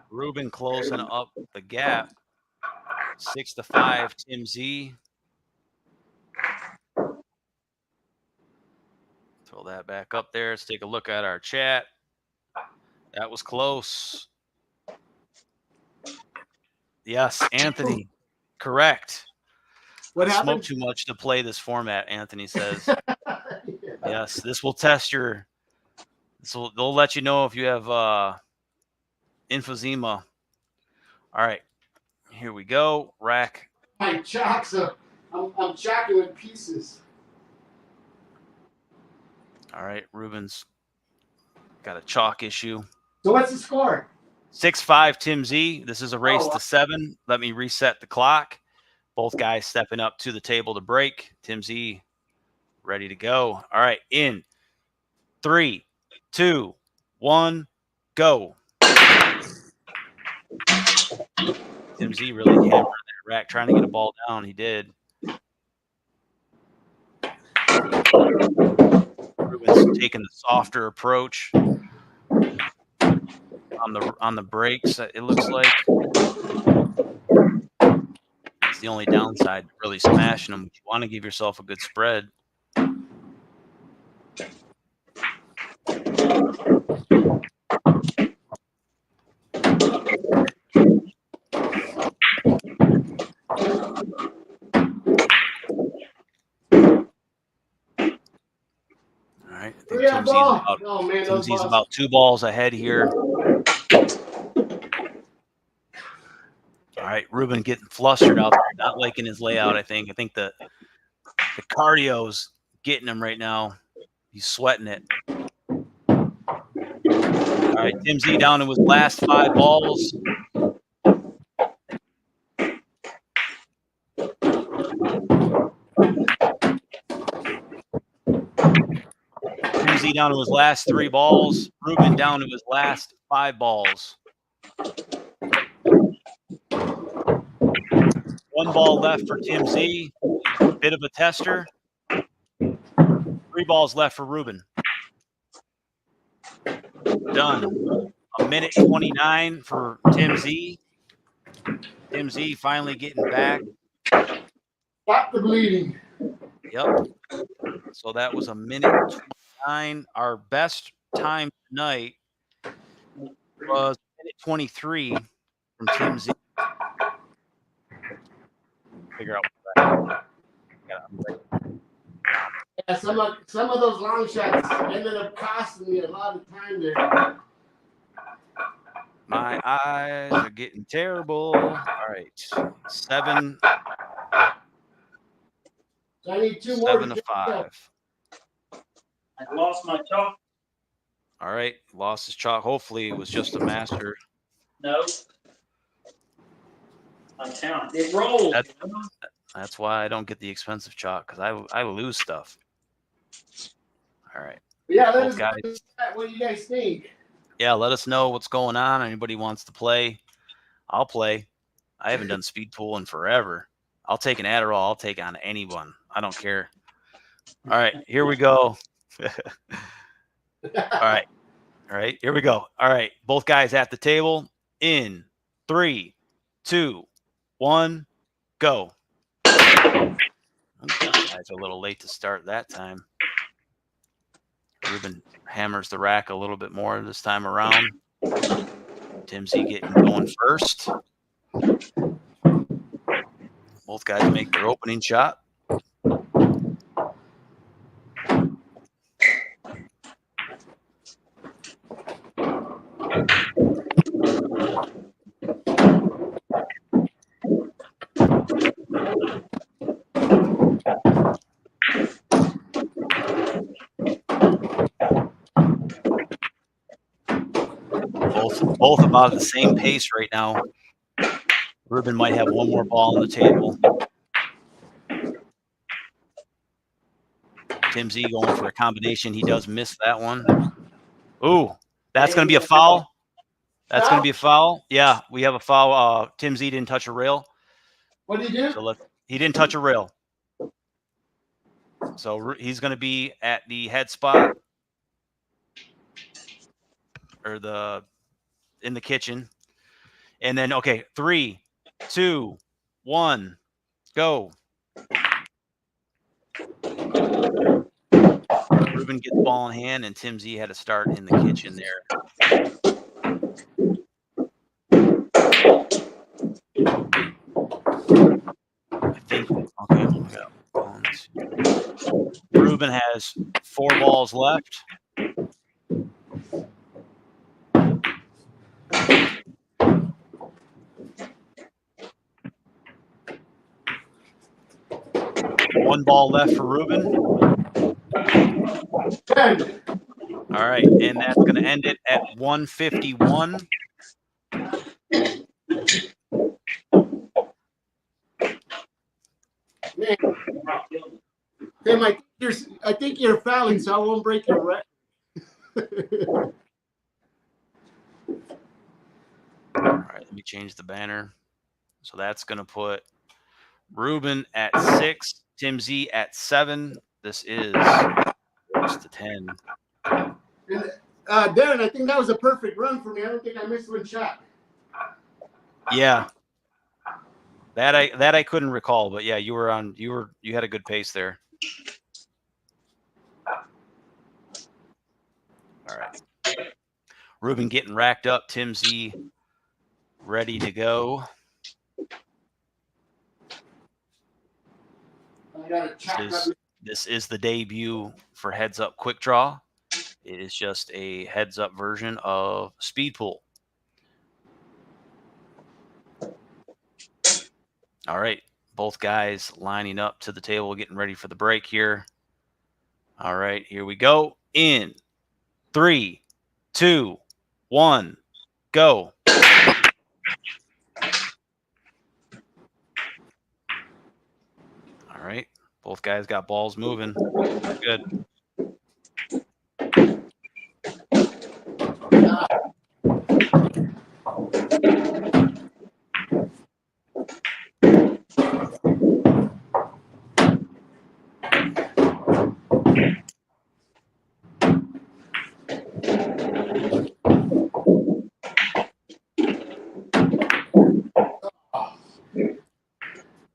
Ruben closing up the gap. 6-5, Tim Z. Throw that back up there. Let's take a look at our chat. That was close. Yes, Anthony. Correct.
What
I
happened?
smoked too much to play this format, Anthony says. Yes, this will test your. They'll let you know if you have emphysema. All right, here we go. Rack.
My chalks are, I'm chalking in pieces.
All right, Ruben's got a chalk issue.
So what's the score?
6-5, Tim Z. This is a race to 7. Let me reset the clock. Both guys stepping up to the table to break. Tim Z ready to go. All right, in 3, 2, 1, go. Tim Z really hammered that rack trying to get a ball down. He did. Ruben's taking the softer approach on the breaks. It looks like it's the only downside to really smashing them. You want to give yourself a good spread. All right, I think Timsy's about 2 balls ahead here. All right, Ruben getting flustered out there, not liking his layout, I think. I think the cardio's getting him right now. He's sweating it. All right, Tim Z down to his last 5 balls. Tim Z down to his last 3 balls. Ruben down to his last 5 balls. 1 ball left for Tim Z. Bit of a tester. 3 balls left for Ruben. Done. 1:29 for Tim Z. Tim Z finally getting back.
Stop the bleeding.
Yep. So that was 1:29. Our best time tonight was 1:23 from Tim Z. Figure out what
Yeah, some of those long shots ended up costing me a lot of time there.
My eyes are getting terrible. All right. 7
So I need 2 more.
7-5.
I lost my chalk.
All right. Lost his chalk. Hopefully it was just a master.
No. I'm telling you, it rolled.
That's why I don't get the expensive chalk, because I lose stuff. All right.
Yeah,
Both guys.
What do you guys think?
Yeah, let us know what's going on. Anybody wants to play, I'll play. I haven't done speed pool in forever. I'll take an Adderall. I'll take on anyone. I don't care. All right, here we go. All right. Here we go. All right, both guys at the table. In 3, 2, 1, go. Guys a little late to start that time. Ruben hammers the rack a little bit more this time around. Tim Z getting going first. Both guys make their opening shot. Both about at the same pace right now. Ruben might have one more ball on the table. Tim Z going for a combination. He does miss that one. Ooh, that's going to be a foul. That's going to be a foul. Yeah, we have a foul. Tim Z didn't touch a rail.
What did he do?
So he didn't touch a rail. So he's going to be at the head spot or in the kitchen. And then, okay, 3, 2, 1, go. Ruben gets ball in hand, and Tim Z had to start in the kitchen there. I think, okay, we got 1, 2. Ruben has 4 balls left. One ball left for Ruben.
10.
All right, and that's going to end it at 151.
Man, Tim, I think you're fouling, so I won't break your record.
All right, let me change the banner. So that's going to put Ruben at 6, Tim Z at 7. This is just a 10.
And, Darren, I think that was a perfect run for me. I don't think I missed one shot.
Yeah. That I couldn't recall, but yeah, you had a good pace there. All right. Ruben getting racked up, Tim Z ready to go.
I got to
This is the debut for Heads Up Quick Draw. It is just a heads up version of Speed Pool. All right, both guys lining up to the table, getting ready for the break here. All right, here we go. In 3, 2, 1, go. All right, both guys got balls moving. Good.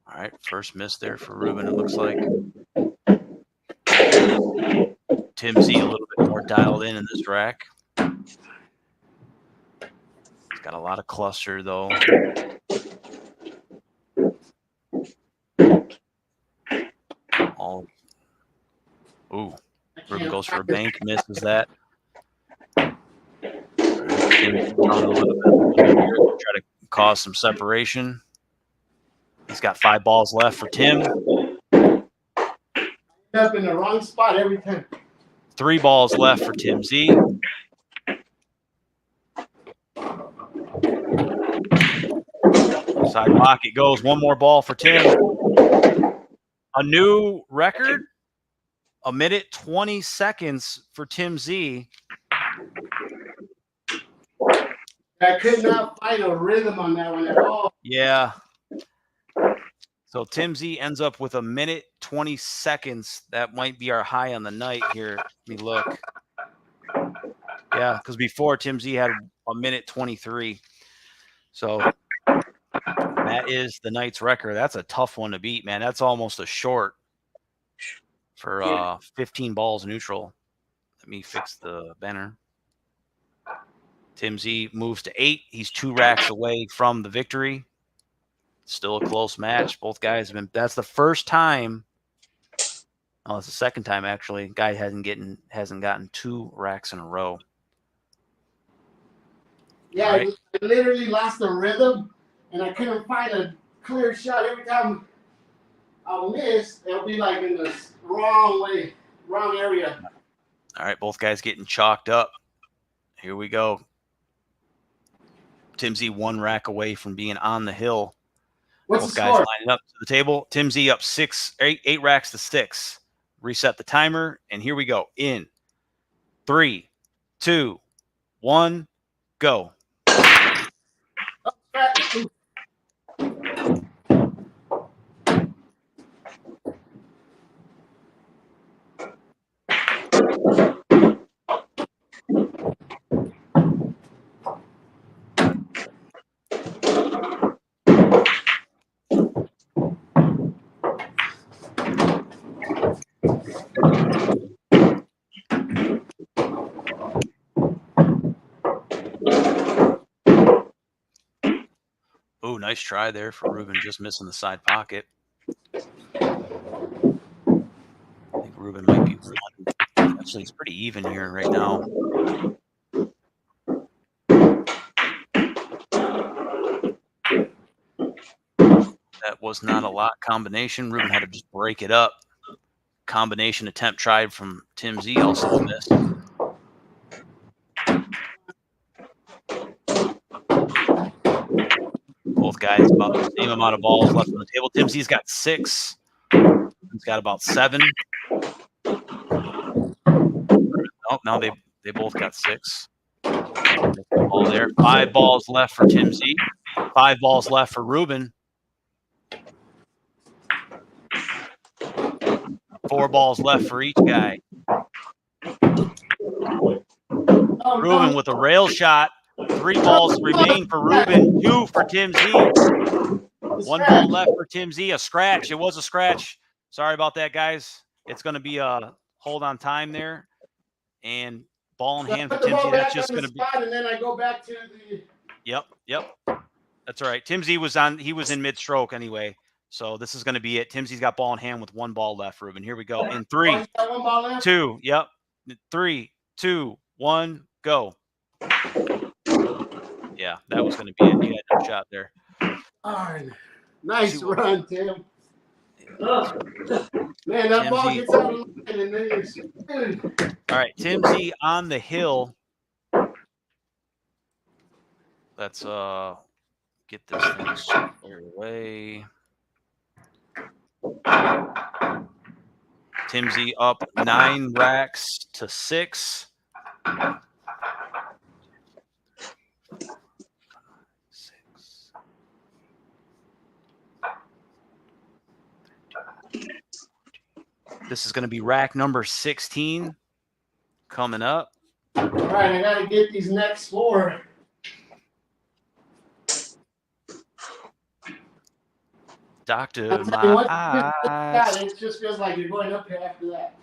All right, first miss there for Ruben, it looks like. Tim Z a little bit more dialed in this rack. He's got a lot of cluster, though. Ooh, Ruben goes for a bank, misses that. Tim on a little bit here, try to cause some separation. He's got 5 balls left for Tim.
up in the wrong spot every time.
3 balls left for Tim Z. Side pocket goes. 1 more ball for Tim. A new record. 1 minute 20 seconds for Tim Z.
I could not find a rhythm on that one at all.
Yeah. So Tim Z ends up with 1 minute 20 seconds. That might be our high on the night here. Let me look. Yeah, because before Tim Z had 1 minute 23. So that is the night's record. That's a tough one to beat, man. That's almost a short for 15 balls neutral. Let me fix the banner. Tim Z moves to 8. He's 2 racks away from the victory. Still a close match. Both guys have been. That's the first time. Oh, it's the second time actually. Guy hasn't gotten 2 racks in a row.
Yeah,
Right.
I literally lost the rhythm, and I couldn't find a clear shot. Every time I'll miss, it'll be like in the wrong way, wrong area.
All right, both guys getting chalked up. Here we go. Tim Z 1 rack away from being on the hill.
What's
Both
the
guys
score?
lining up to the table. Tim Z up 8 racks to 6. Reset the timer, and here we go. In 3, 2, 1, go. Oh, nice try there for Ruben, just missing the side pocket. I think Ruben might be one. Actually, it's pretty even here right now. That was not a lot combination. Ruben had to just break it up. Combination attempt tried from Tim Z, also a miss. Both guys about the same amount of balls left on the table. Tim Z's got 6. He's got about 7. Oh, now they both got 6. Ball there. 5 balls left for Tim Z. 5 balls left for Ruben. 4 balls left for each guy. Ruben with a rail shot. 3 balls remain for Ruben. 2 for Tim Z. 1 ball left for Tim Z. A scratch. It was a scratch. Sorry about that, guys. It's going to be a hold on time there. And ball in hand for Tim Z. That's just going to be.
And then I go back to the.
Yep. That's all right. Tim Z was on. He was in mid-stroke anyway. So this is going to be it. Tim Z's got ball in hand with 1 ball left, Ruben. Here we go. In 3, 2. Yep. 3, 2, 1, go. Yeah, that was going to be it. You had no shot there.
All right. Nice run, Tim. Man, that ball gets out of line and then you're screwed.
All right, Tim Z on the hill. Let's get this thing squared away. Tim Z up 9 racks to 6. This is going to be rack number 16 coming up.
All right, I got to get these next 4.
Doctor, my eyes.
It just feels like you're going up here after that.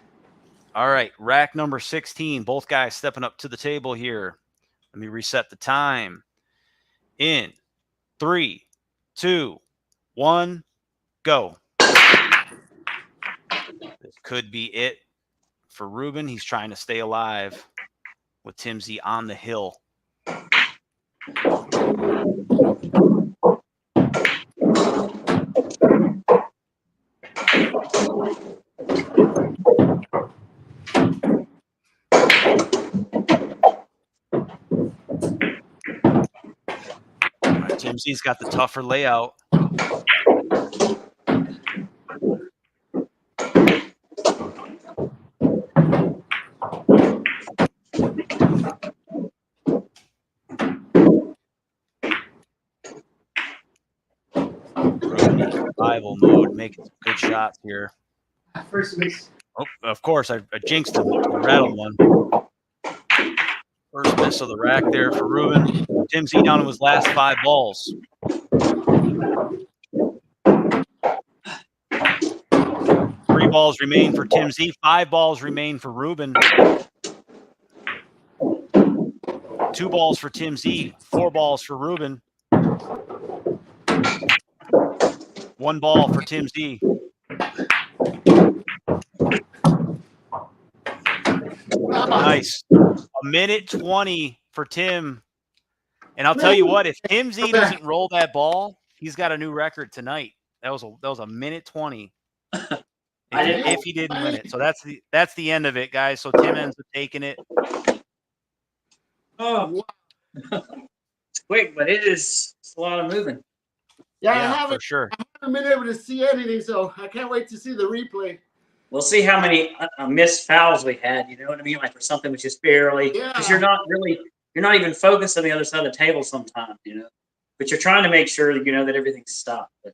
All right, rack number 16. Both guys stepping up to the table here. Let me reset the time. In 3, 2, 1, go. This could be it for Ruben. He's trying to stay alive with Tim Z on the hill. Tim Z's got the tougher layout. Survival mode, making some good shots here.
First miss.
Oh, of course, I jinxed him. I rattled one. First miss of the rack there for Ruben. Tim Z down to his last 5 balls. 3 balls remain for Tim Z. 5 balls remain for Ruben. 2 balls for Tim Z. 4 balls for Ruben. 1 ball for Tim Z. Nice. 1:20 for Tim. And I'll tell you what, if Tim Z doesn't roll that ball, he's got a new record tonight. That was a 1:20. If he didn't win it. So that's the end of it, guys. So Tim ends up taking it.
Oh, it's quick, but it's a lot of moving.
Yeah,
for sure.
I haven't been able to see anything, so I can't wait to see the replay.
We'll see how many missed fouls we had. You know what I mean? Like, where something was just barely, because you're not even focused on the other side of the table sometimes, you know. But you're trying to make sure that you know that everything's stopped. But,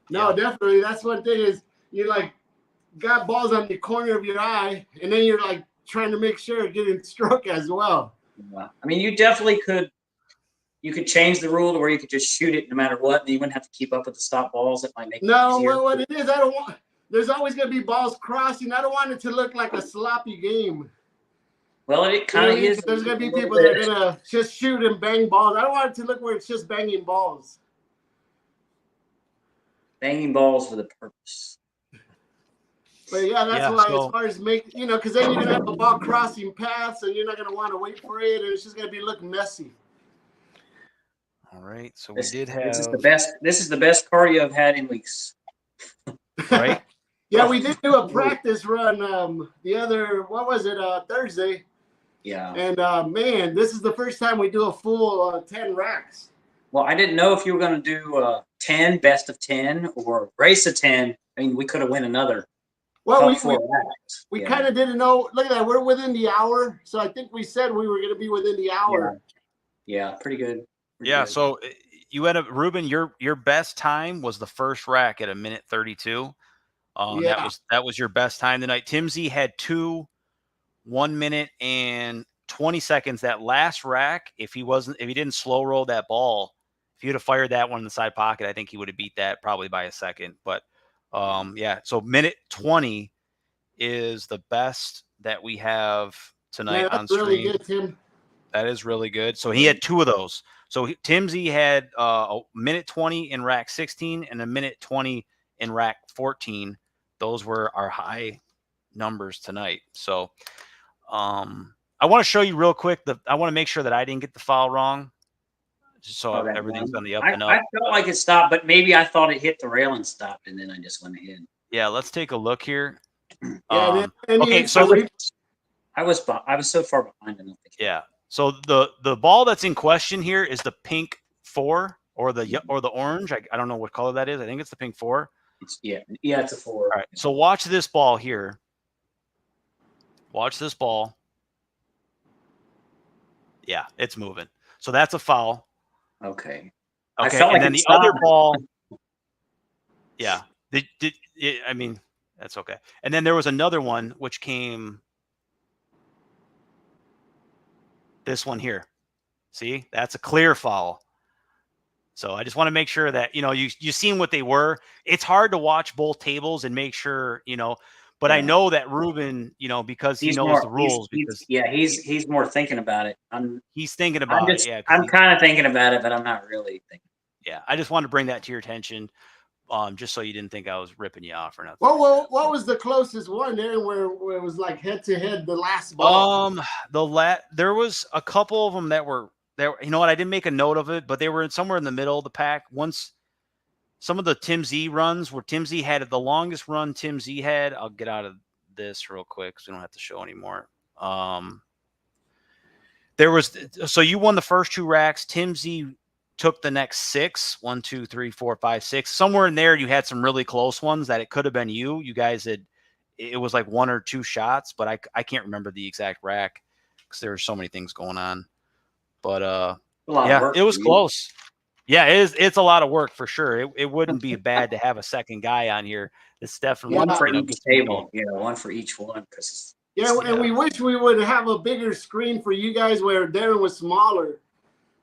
no, definitely. That's one thing is you like got balls on the corner of your eye, and then you're like trying to make sure getting struck as well.
I mean, you definitely could. You could change the rule to where you could just shoot it no matter what, and you wouldn't have to keep up with the stop balls. It might make it easier.
What it is, I don't want. there's always going to be balls crossing. I don't want it to look like a sloppy game.
Well, it
You know
kind
what I
of
mean?
is.
There's going to be
a little
people that are
bit.
going to just shoot and bang balls. I don't want it to look where it's just banging balls.
Banging balls for the purpose.
But yeah, that's
Yeah,
why as
so
far as because then you're going to have a ball crossing paths and you're not going to want to wait for it. And it's just going to look messy.
all right. So we
This,
did
this is the
have
best. This is the best cardio I've had in weeks.
right.
Yeah, we did do a practice run the other, what was it, Thursday.
Yeah.
And man, this is the first time we do a full 10 racks.
Well, I didn't know if you were going to do 10, best of 10, or race of 10. I mean, we could have win another.
Well,
top four racks.
we
Yeah.
kind of didn't know. Look at that. We're within the hour. So I think we said we were going to be within the hour.
Yeah, pretty good. Pretty
Yeah.
good.
So you had Ruben. Your best time was the first rack at 1:32.
Yeah.
That was your best time tonight. Tim Z had 1 minute and 20 seconds. That last rack, if he didn't slow roll that ball, if he would have fired that one in the side pocket, I think he would have beat that probably by a second. But yeah, so minute 20 is the best that we have tonight
Man,
on
that's really
stream.
good, Tim.
That is really good. So he had 2 of those. So Tim Z had a minute 20 in rack 16 and a minute 20 in rack 14. Those were our high numbers tonight. So I want to show you real quick. I want to make sure that I didn't get the foul wrong. Just so everything's on the up and up.
I felt like it stopped, but maybe I thought it hit the rail and stopped, and then I just went ahead.
Yeah, let's take a look here.
Yeah.
Okay, so
I was so far behind. I don't think.
Yeah. So the ball that's in question here is the pink 4 or the orange. I don't know what color that is. I think it's the pink 4.
It's a 4.
All right. So watch this ball here. Watch this ball. Yeah, it's moving. So that's a foul.
Okay.
Okay. And then the other ball. Yeah. I mean, that's okay. And then there was another one which came. This one here. See, that's a clear foul. So I just want to make sure that, you seen what they were. It's hard to watch both tables and make sure, but I know that Ruben, because he knows the rules.
He's more thinking about it.
He's thinking about it. Yeah.
I'm kind of thinking about it, but I'm not really thinking.
Yeah. I just wanted to bring that to your attention. Just so you didn't think I was ripping you off or nothing.
Well, what was the closest one there where it was like head to head, the last ball?
There was a couple of them that were there. You know what? I didn't make a note of it, but they were somewhere in the middle of the pack. Once some of the Tim Z runs where Tim Z had the longest run Tim Z had. I'll get out of this real quick so we don't have to show anymore. So you won the first 2 racks. Tim Z took the next 6, 1, 2, 3, 4, 5, 6. Somewhere in there, you had some really close ones that it could have been you. You guys it was like 1 or 2 shots, but I can't remember the exact rack because there were so many things going on. But yeah, it was close. Yeah, it's a lot of work for sure. It wouldn't be bad to have a second guy on here. It's definitely
one for each table. Yeah, one for each one.
And we wish we would have a bigger screen for you guys where Darren was smaller.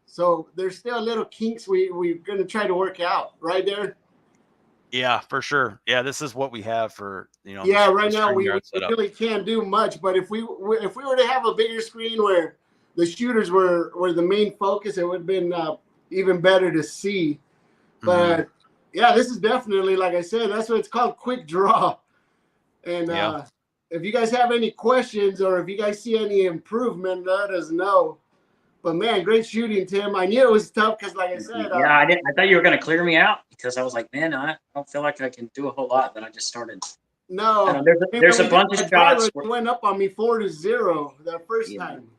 So there's still little kinks we're going to try to work out, right, Darren?
Yeah, for sure. Yeah, this is what we have for,
Yeah, right now we really can't do much. But if we were to have a bigger screen where the shooters were the main focus, it would have been even better to see. But yeah, this is definitely, like I said, that's what it's called, quick draw. And if you guys have any questions or if you guys see any improvement, let us know. But man, great shooting, Tim. I knew it was tough because, like I said,
I thought you were going to clear me out because I was like, man, I don't feel like I can do a whole lot. But I just started.
No,
there's a bunch of shots.
Went up on me 4-0 that first time.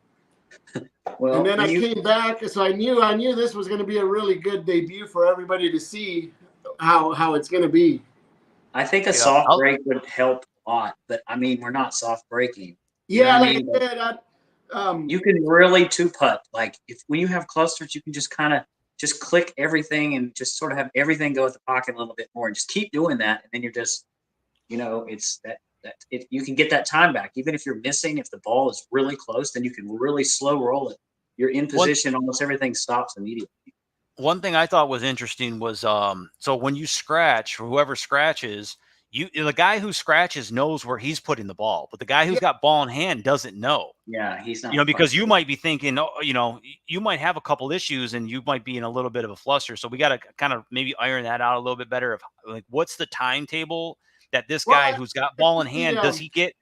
Well,
and then I came back, so I knew this was going to be a really good debut for everybody to see how it's going to be.
I think a soft break would help a lot, but I mean, we're not soft breaking.
Yeah, like I said.
You can really 2-putt. Like when you have clusters, you can just kind of just click everything and just sort of have everything go at the pocket a little bit more and just keep doing that. And then you're just, it's you can get that time back. Even if you're missing, if the ball is really close, then you can really slow roll it. You're in position, almost everything stops immediately.
One thing I thought was interesting was, so when you scratch, or whoever scratches, the guy who scratches knows where he's putting the ball, but the guy who's got ball in hand doesn't know.
Yeah, he's not.
You know, because you might be thinking, oh, you know, you might have a couple issues and you might be in a little bit of a fluster. So we got to kind of maybe iron that out a little bit better. Of like, what's the timetable that this guy who's got ball in hand, does he get?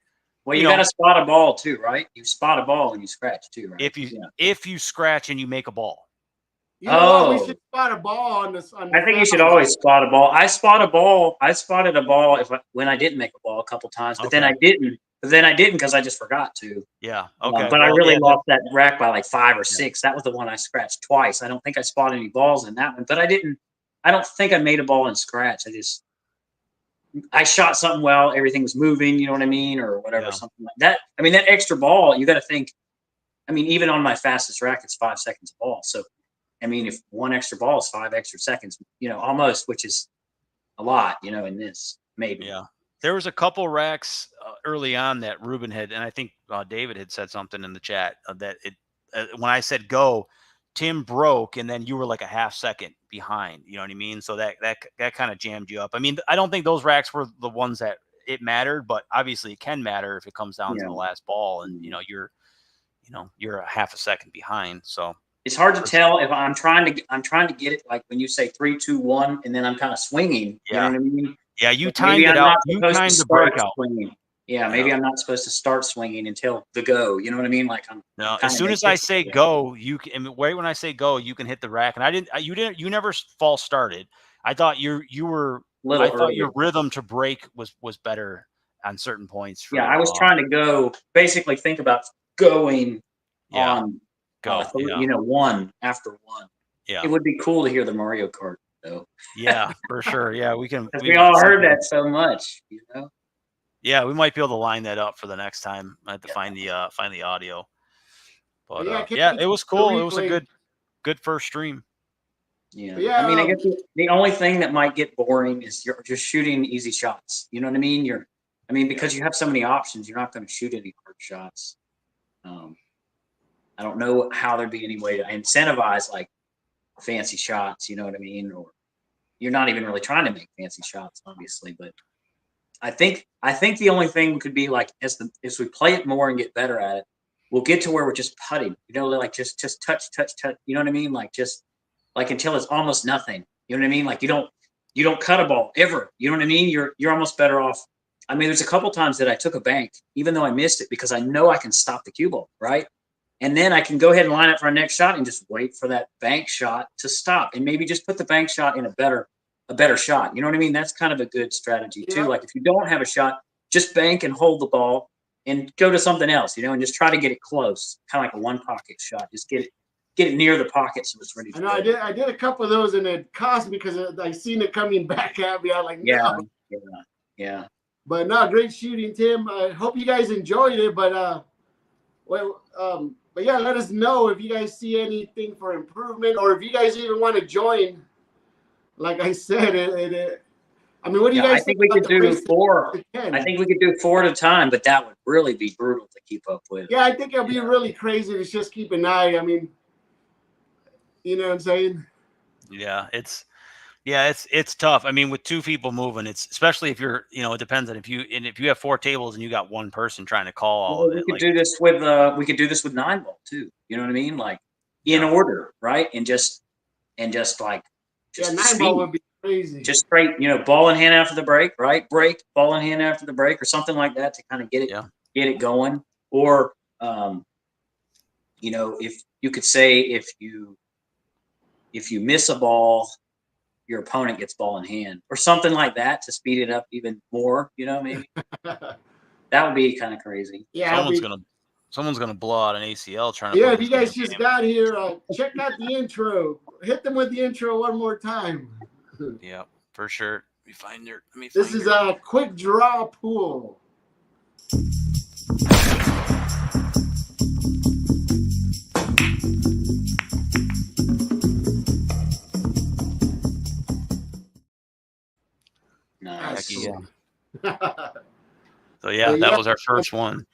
Well, you got to spot a ball too, right? You spot a ball and you scratch too, right?
If you scratch and you make a ball.
You know what? We should spot a ball on this.
I think you should always spot a ball. I spotted a ball when I didn't make a ball a couple times, but then I didn't. But then I didn't because I just forgot to.
Yeah. Okay.
But I really lost that rack by like 5 or 6. That was the one I scratched twice. I don't think I spotted any balls in that one, but I didn't. I don't think I made a ball in scratch. I shot something well. Everything was moving. You know what I mean, or whatever, something like that. I mean, that extra ball, you got to think. I mean, even on my fastest rack, it's 5 seconds a ball. So, I mean, if one extra ball is 5 extra seconds, you know, almost, which is a lot, you know, in this maybe.
Yeah. There was a couple racks early on that Ruben had, and I think David had said something in the chat that when I said go, Tim broke, and then you were like a half second behind. You know what I mean? So that kind of jammed you up. I mean, I don't think those racks were the ones that it mattered, but obviously it can matter if it comes down to the last ball, and you're a half a second behind. So
it's hard to tell if I'm trying to get it, like when you say 3, 2, 1, and then I'm kind of swinging. You know what I mean?
Yeah, you timed it out. You timed the breakout.
Yeah, maybe I'm not supposed to start swinging until the go. You know what I mean? Like
as soon as I say go, you can. Right when I say go, you can hit the rack. And you never false started. I thought you were. I thought your rhythm to break was better on certain points.
I was trying to go. Basically, think about going on.
Go.
One after one.
Yeah,
it would be cool to hear the Mario Kart though.
Yeah, for sure. Yeah, we can.
We all heard that so much, you know.
Yeah, we might be able to line that up for the next time. I have to find the audio. But it was cool. It was a good first stream.
Yeah. I mean, I guess the only thing that might get boring is you're just shooting easy shots. You know what I mean? Because you have so many options, you're not going to shoot any hard shots. I don't know how there'd be any way to incentivize like fancy shots. You know what I mean? Or you're not even really trying to make fancy shots, obviously, but. I think the only thing could be like as we play it more and get better at it, we'll get to where we're just putting, like just touch, you know what I mean? Like just like until it's almost nothing. You know what I mean? Like you don't cut a ball ever. You know what I mean? You're almost better off. I mean, there's a couple times that I took a bank, even though I missed it, because I know I can stop the cue ball, right? And then I can go ahead and line up for our next shot and just wait for that bank shot to stop and maybe just put the bank shot in a better shot. You know what I mean? That's kind of a good strategy too. Like if you don't have a shot, just bank and hold the ball and go to something else, and just try to get it close, kind of like a one pocket shot. Just get it near the pocket so it's ready to go.
I did a couple of those and it cost me because I seen it coming back at me. I was like, no.
Yeah.
But no, great shooting, Tim. I hope you guys enjoyed it. But yeah, let us know if you guys see anything for improvement, or if you guys even want to join. Like I said, I mean, what do you guys think?
I think we could do 4. I think we could do 4 at a time, but that would really be brutal to keep up with.
Yeah, I think it'll be really crazy to just keep an eye. I mean, you know what I'm saying?
Yeah, it's tough. I mean, with 2 people moving, it's especially if you're, it depends on if you have 4 tables and you got one person trying to call all of it.
We could do this with 9 ball too. You know what I mean? Like in order, right? And just like.
Just 9 ball would be crazy.
Just straight, ball in hand after the break, right? Break, ball in hand after the break, or something like that to kind of get it going. Or, if you could say if you miss a ball, your opponent gets ball in hand, or something like that to speed it up even more. Maybe that would be kind of crazy.
Yeah,
someone's gonna blow out an ACL trying to.
Yeah, if you guys just got here, check out the intro. Hit them with the intro one more time.
Yeah, for sure.
This is a quick draw pool.
Nice.
So that was our first one.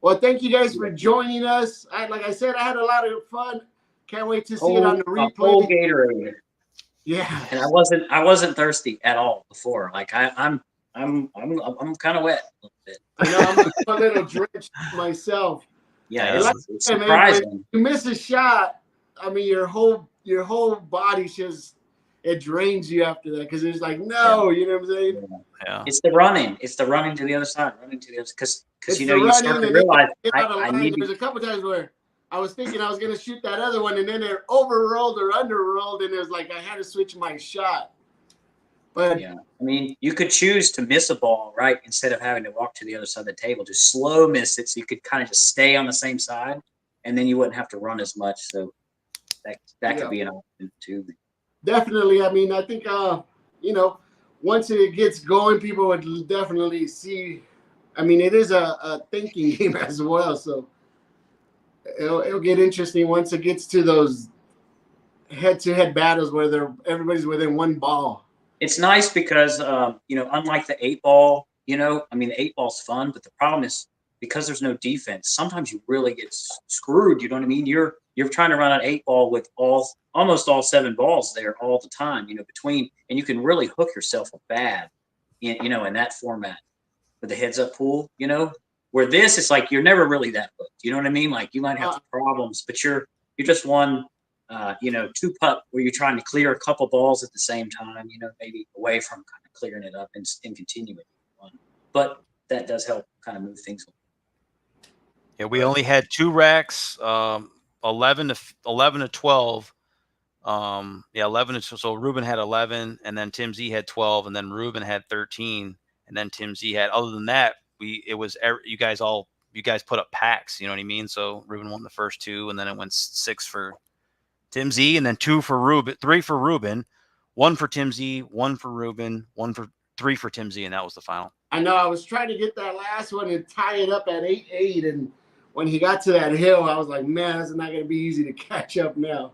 Well, thank you guys for joining us. Like I said, I had a lot of fun. Can't wait to see it on the replay.
Full Gatorade.
Yeah.
And I wasn't thirsty at all before. Like I'm I'm kind of wet a little bit.
I know I'm a little drenched myself.
Yeah,
Yeah.
it's
Hey, man,
surprising.
when you miss a shot, I mean, your whole body just it drains you after that because it's like no, you know what I'm saying?
Yeah.
It's the running. It's the running to the other side, running to the other because
It's
you
the
know you
running
start to
and then
realize
get out of
I
line.
need
There's
to.
a couple times where I was thinking I was gonna shoot that other one and then it overrolled or underrolled and it was like I had to switch my shot. But
Yeah, I mean, you could choose to miss a ball, right, instead of having to walk to the other side of the table. Just slow miss it, so you could kind of just stay on the same side, and then you wouldn't have to run as much. So that could be an option too.
definitely, I mean, I think you know, once it gets going, people would definitely see. I mean, it is a thinking game as well, so it'll get interesting once it gets to those head-to-head battles where everybody's within one ball.
It's nice because you know, unlike the 8 ball, you know, I mean, the 8 ball's fun, but the problem is because there's no defense. Sometimes you really get screwed. You know what I mean? You're trying to run an 8 ball with almost all 7 balls there all the time. You know, between and you can really hook yourself bad, you know, in that format with the heads-up pool. You know, where this is like you're never really that hooked. You know what I mean? Like you might have problems, but you're just one you know, 2 putt where you're trying to clear a couple balls at the same time, you know, maybe away from kind of clearing it up and continuing on. But that does help kind of move things.
Yeah, we only had 2 racks, 11 to 12. Yeah, 11 to, so Ruben had 11, and then Tim Z had 12, and then Ruben had 13, and then Tim Z had. Other than that, you guys put up packs. You know what I mean? So Ruben won the first 2, and then it went 6 for Tim Z, and then 2 for Ruben, 3 for Ruben, 1 for Tim Z, 1 for Ruben, 3 for Tim Z, and that was the final.
I know I was trying to get that last one and tie it up at 8-8, and when he got to that hill, I was like, man, this is not going to be easy to catch up now.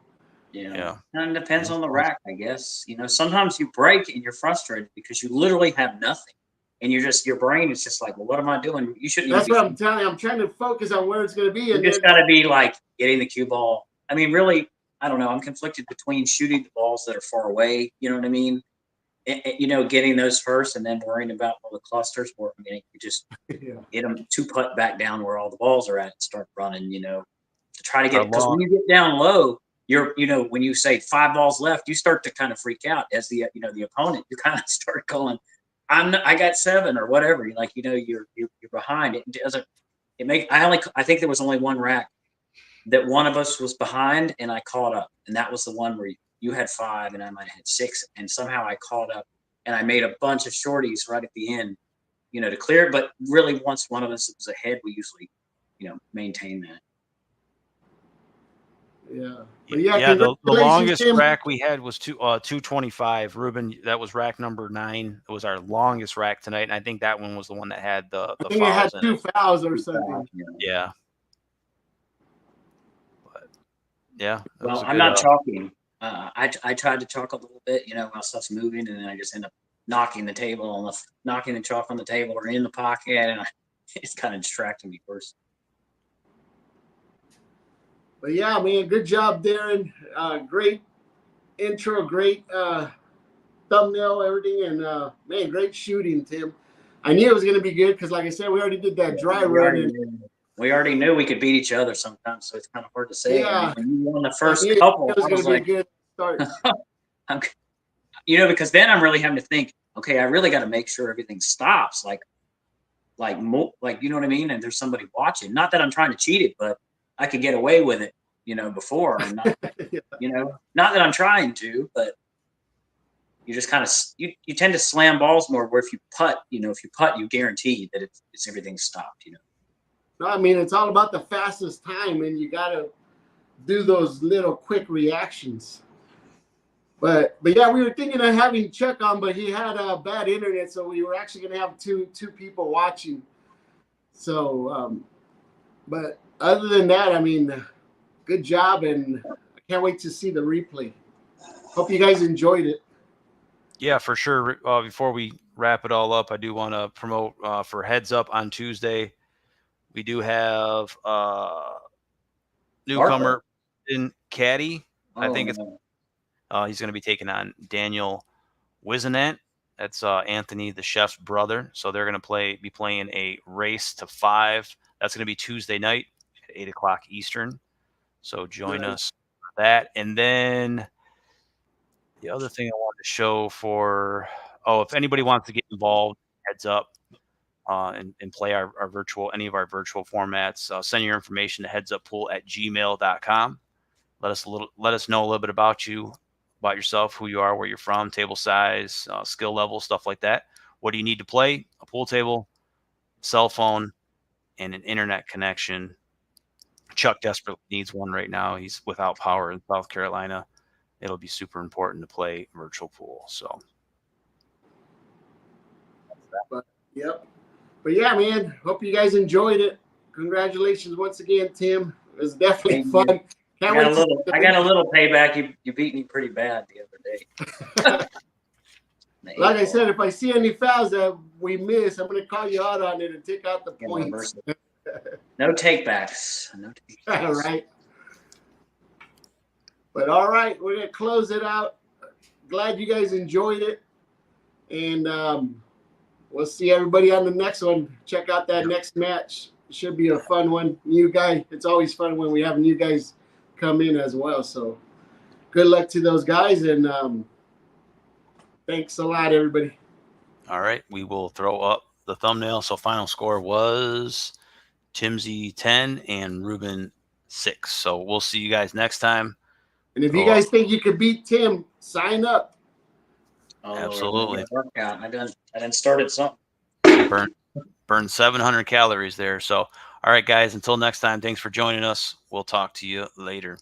Yeah. And it depends on the rack, I guess. You know, sometimes you break and you're frustrated because you literally have nothing. And your brain is just like, well, what am I doing? You shouldn't.
That's what I'm telling you. I'm trying to focus on where it's going to be.
You just got to be like getting the cue ball. I mean, really, I don't know. I'm conflicted between shooting the balls that are far away. You know what I mean? You know, getting those first and then worrying about all the clusters. Where I mean, you just get them 2 putt back down where all the balls are at and start running. You know, to try to get because when you get down low, you know, when you say 5 balls left, you start to kind of freak out as the opponent. You kind of start going, I got 7 or whatever. Like, you know, you're behind. It doesn't. I think there was only one rack that one of us was behind and I caught up, and that was the one where you had 5 and I might have had 6, and somehow I caught up and I made a bunch of shorties right at the end, you know, to clear it. But really, once one of us was ahead, we usually, you know, maintain that.
Yeah.
The longest rack we had was 225. Ruben, that was rack number 9. It was our longest rack tonight, and I think that one was the one that had the
I think
fouls.
It had 2 fouls or something.
Yeah. But yeah.
Well, I'm not chalking. I tried to chalk a little bit, you know, while stuff's moving, and then I just end up knocking the chalk on the table or in the pocket, and it's kind of distracting me worse.
But yeah, man, good job, Darren. Great intro, great thumbnail, everything, and man, great shooting, Tim. I knew it was going to be good because, like I said, we already did that dry run.
We already knew we could beat each other sometimes, so it's kind of hard to say.
Yeah.
I mean, when you won the first couple,
it was going to be a good start.
You know, because then I'm really having to think, okay, I really got to make sure everything stops, like you know what I mean? And there's somebody watching. Not that I'm trying to cheat it, but I could get away with it, you know, before. And not, you know, not that I'm trying to, but you just kind of you tend to slam balls more. Where if you putt, you guarantee that it's everything's stopped. You know.
No, I mean, it's all about the fastest time, and you got to do those little quick reactions. But yeah, we were thinking of having Chuck on, but he had a bad internet, so we were actually going to have two people watching. So, but other than that, I mean, good job, and I can't wait to see the replay. Hope you guys enjoyed it.
Yeah, for sure. Before we wrap it all up, I do want to promote for Heads Up on Tuesday. We do have newcomer in Caddy. I think it's he's going to be taking on Daniel Wizenant. That's Anthony, the chef's brother. So they're going to be playing a race to 5. That's going to be Tuesday night at 8 o'clock Eastern. So join us for that. And then the other thing I wanted to show if anybody wants to get involved, heads up and play our any of our virtual formats, send your information to headsuppool@gmail.com. Let us know a little bit about you, about yourself, who you are, where you're from, table size, skill level, stuff like that. What do you need to play? A pool table, cell phone, and an internet connection. Chuck desperately needs one right now. He's without power in South Carolina. It'll be super important to play virtual pool. So,
Yep. But yeah, man, hope you guys enjoyed it. Congratulations once again, Tim. It was definitely
Thank
fun.
you.
Can't
I
wait
got a little payback. You beat me pretty bad the other day.
Like I said, if I see any fouls that we miss, I'm going to call you out on it and take out the points.
No takebacks. No takebacks.
All right. But all right, we're going to close it out. Glad you guys enjoyed it. And we'll see everybody on the next one. Check out that next match. It should be a fun one. New guy. It's always fun when we have new guys come in as well. So good luck to those guys. And thanks a lot, everybody.
All right. We will throw up the thumbnail. So final score was Timsy 10 and Ruben 6. So we'll see you guys next time.
And if you guys think you could beat Tim, sign up.
Oh,
absolutely.
Lord, I done started something.
Burn 700 calories there. So, all right, guys, until next time, thanks for joining us. We'll talk to you later.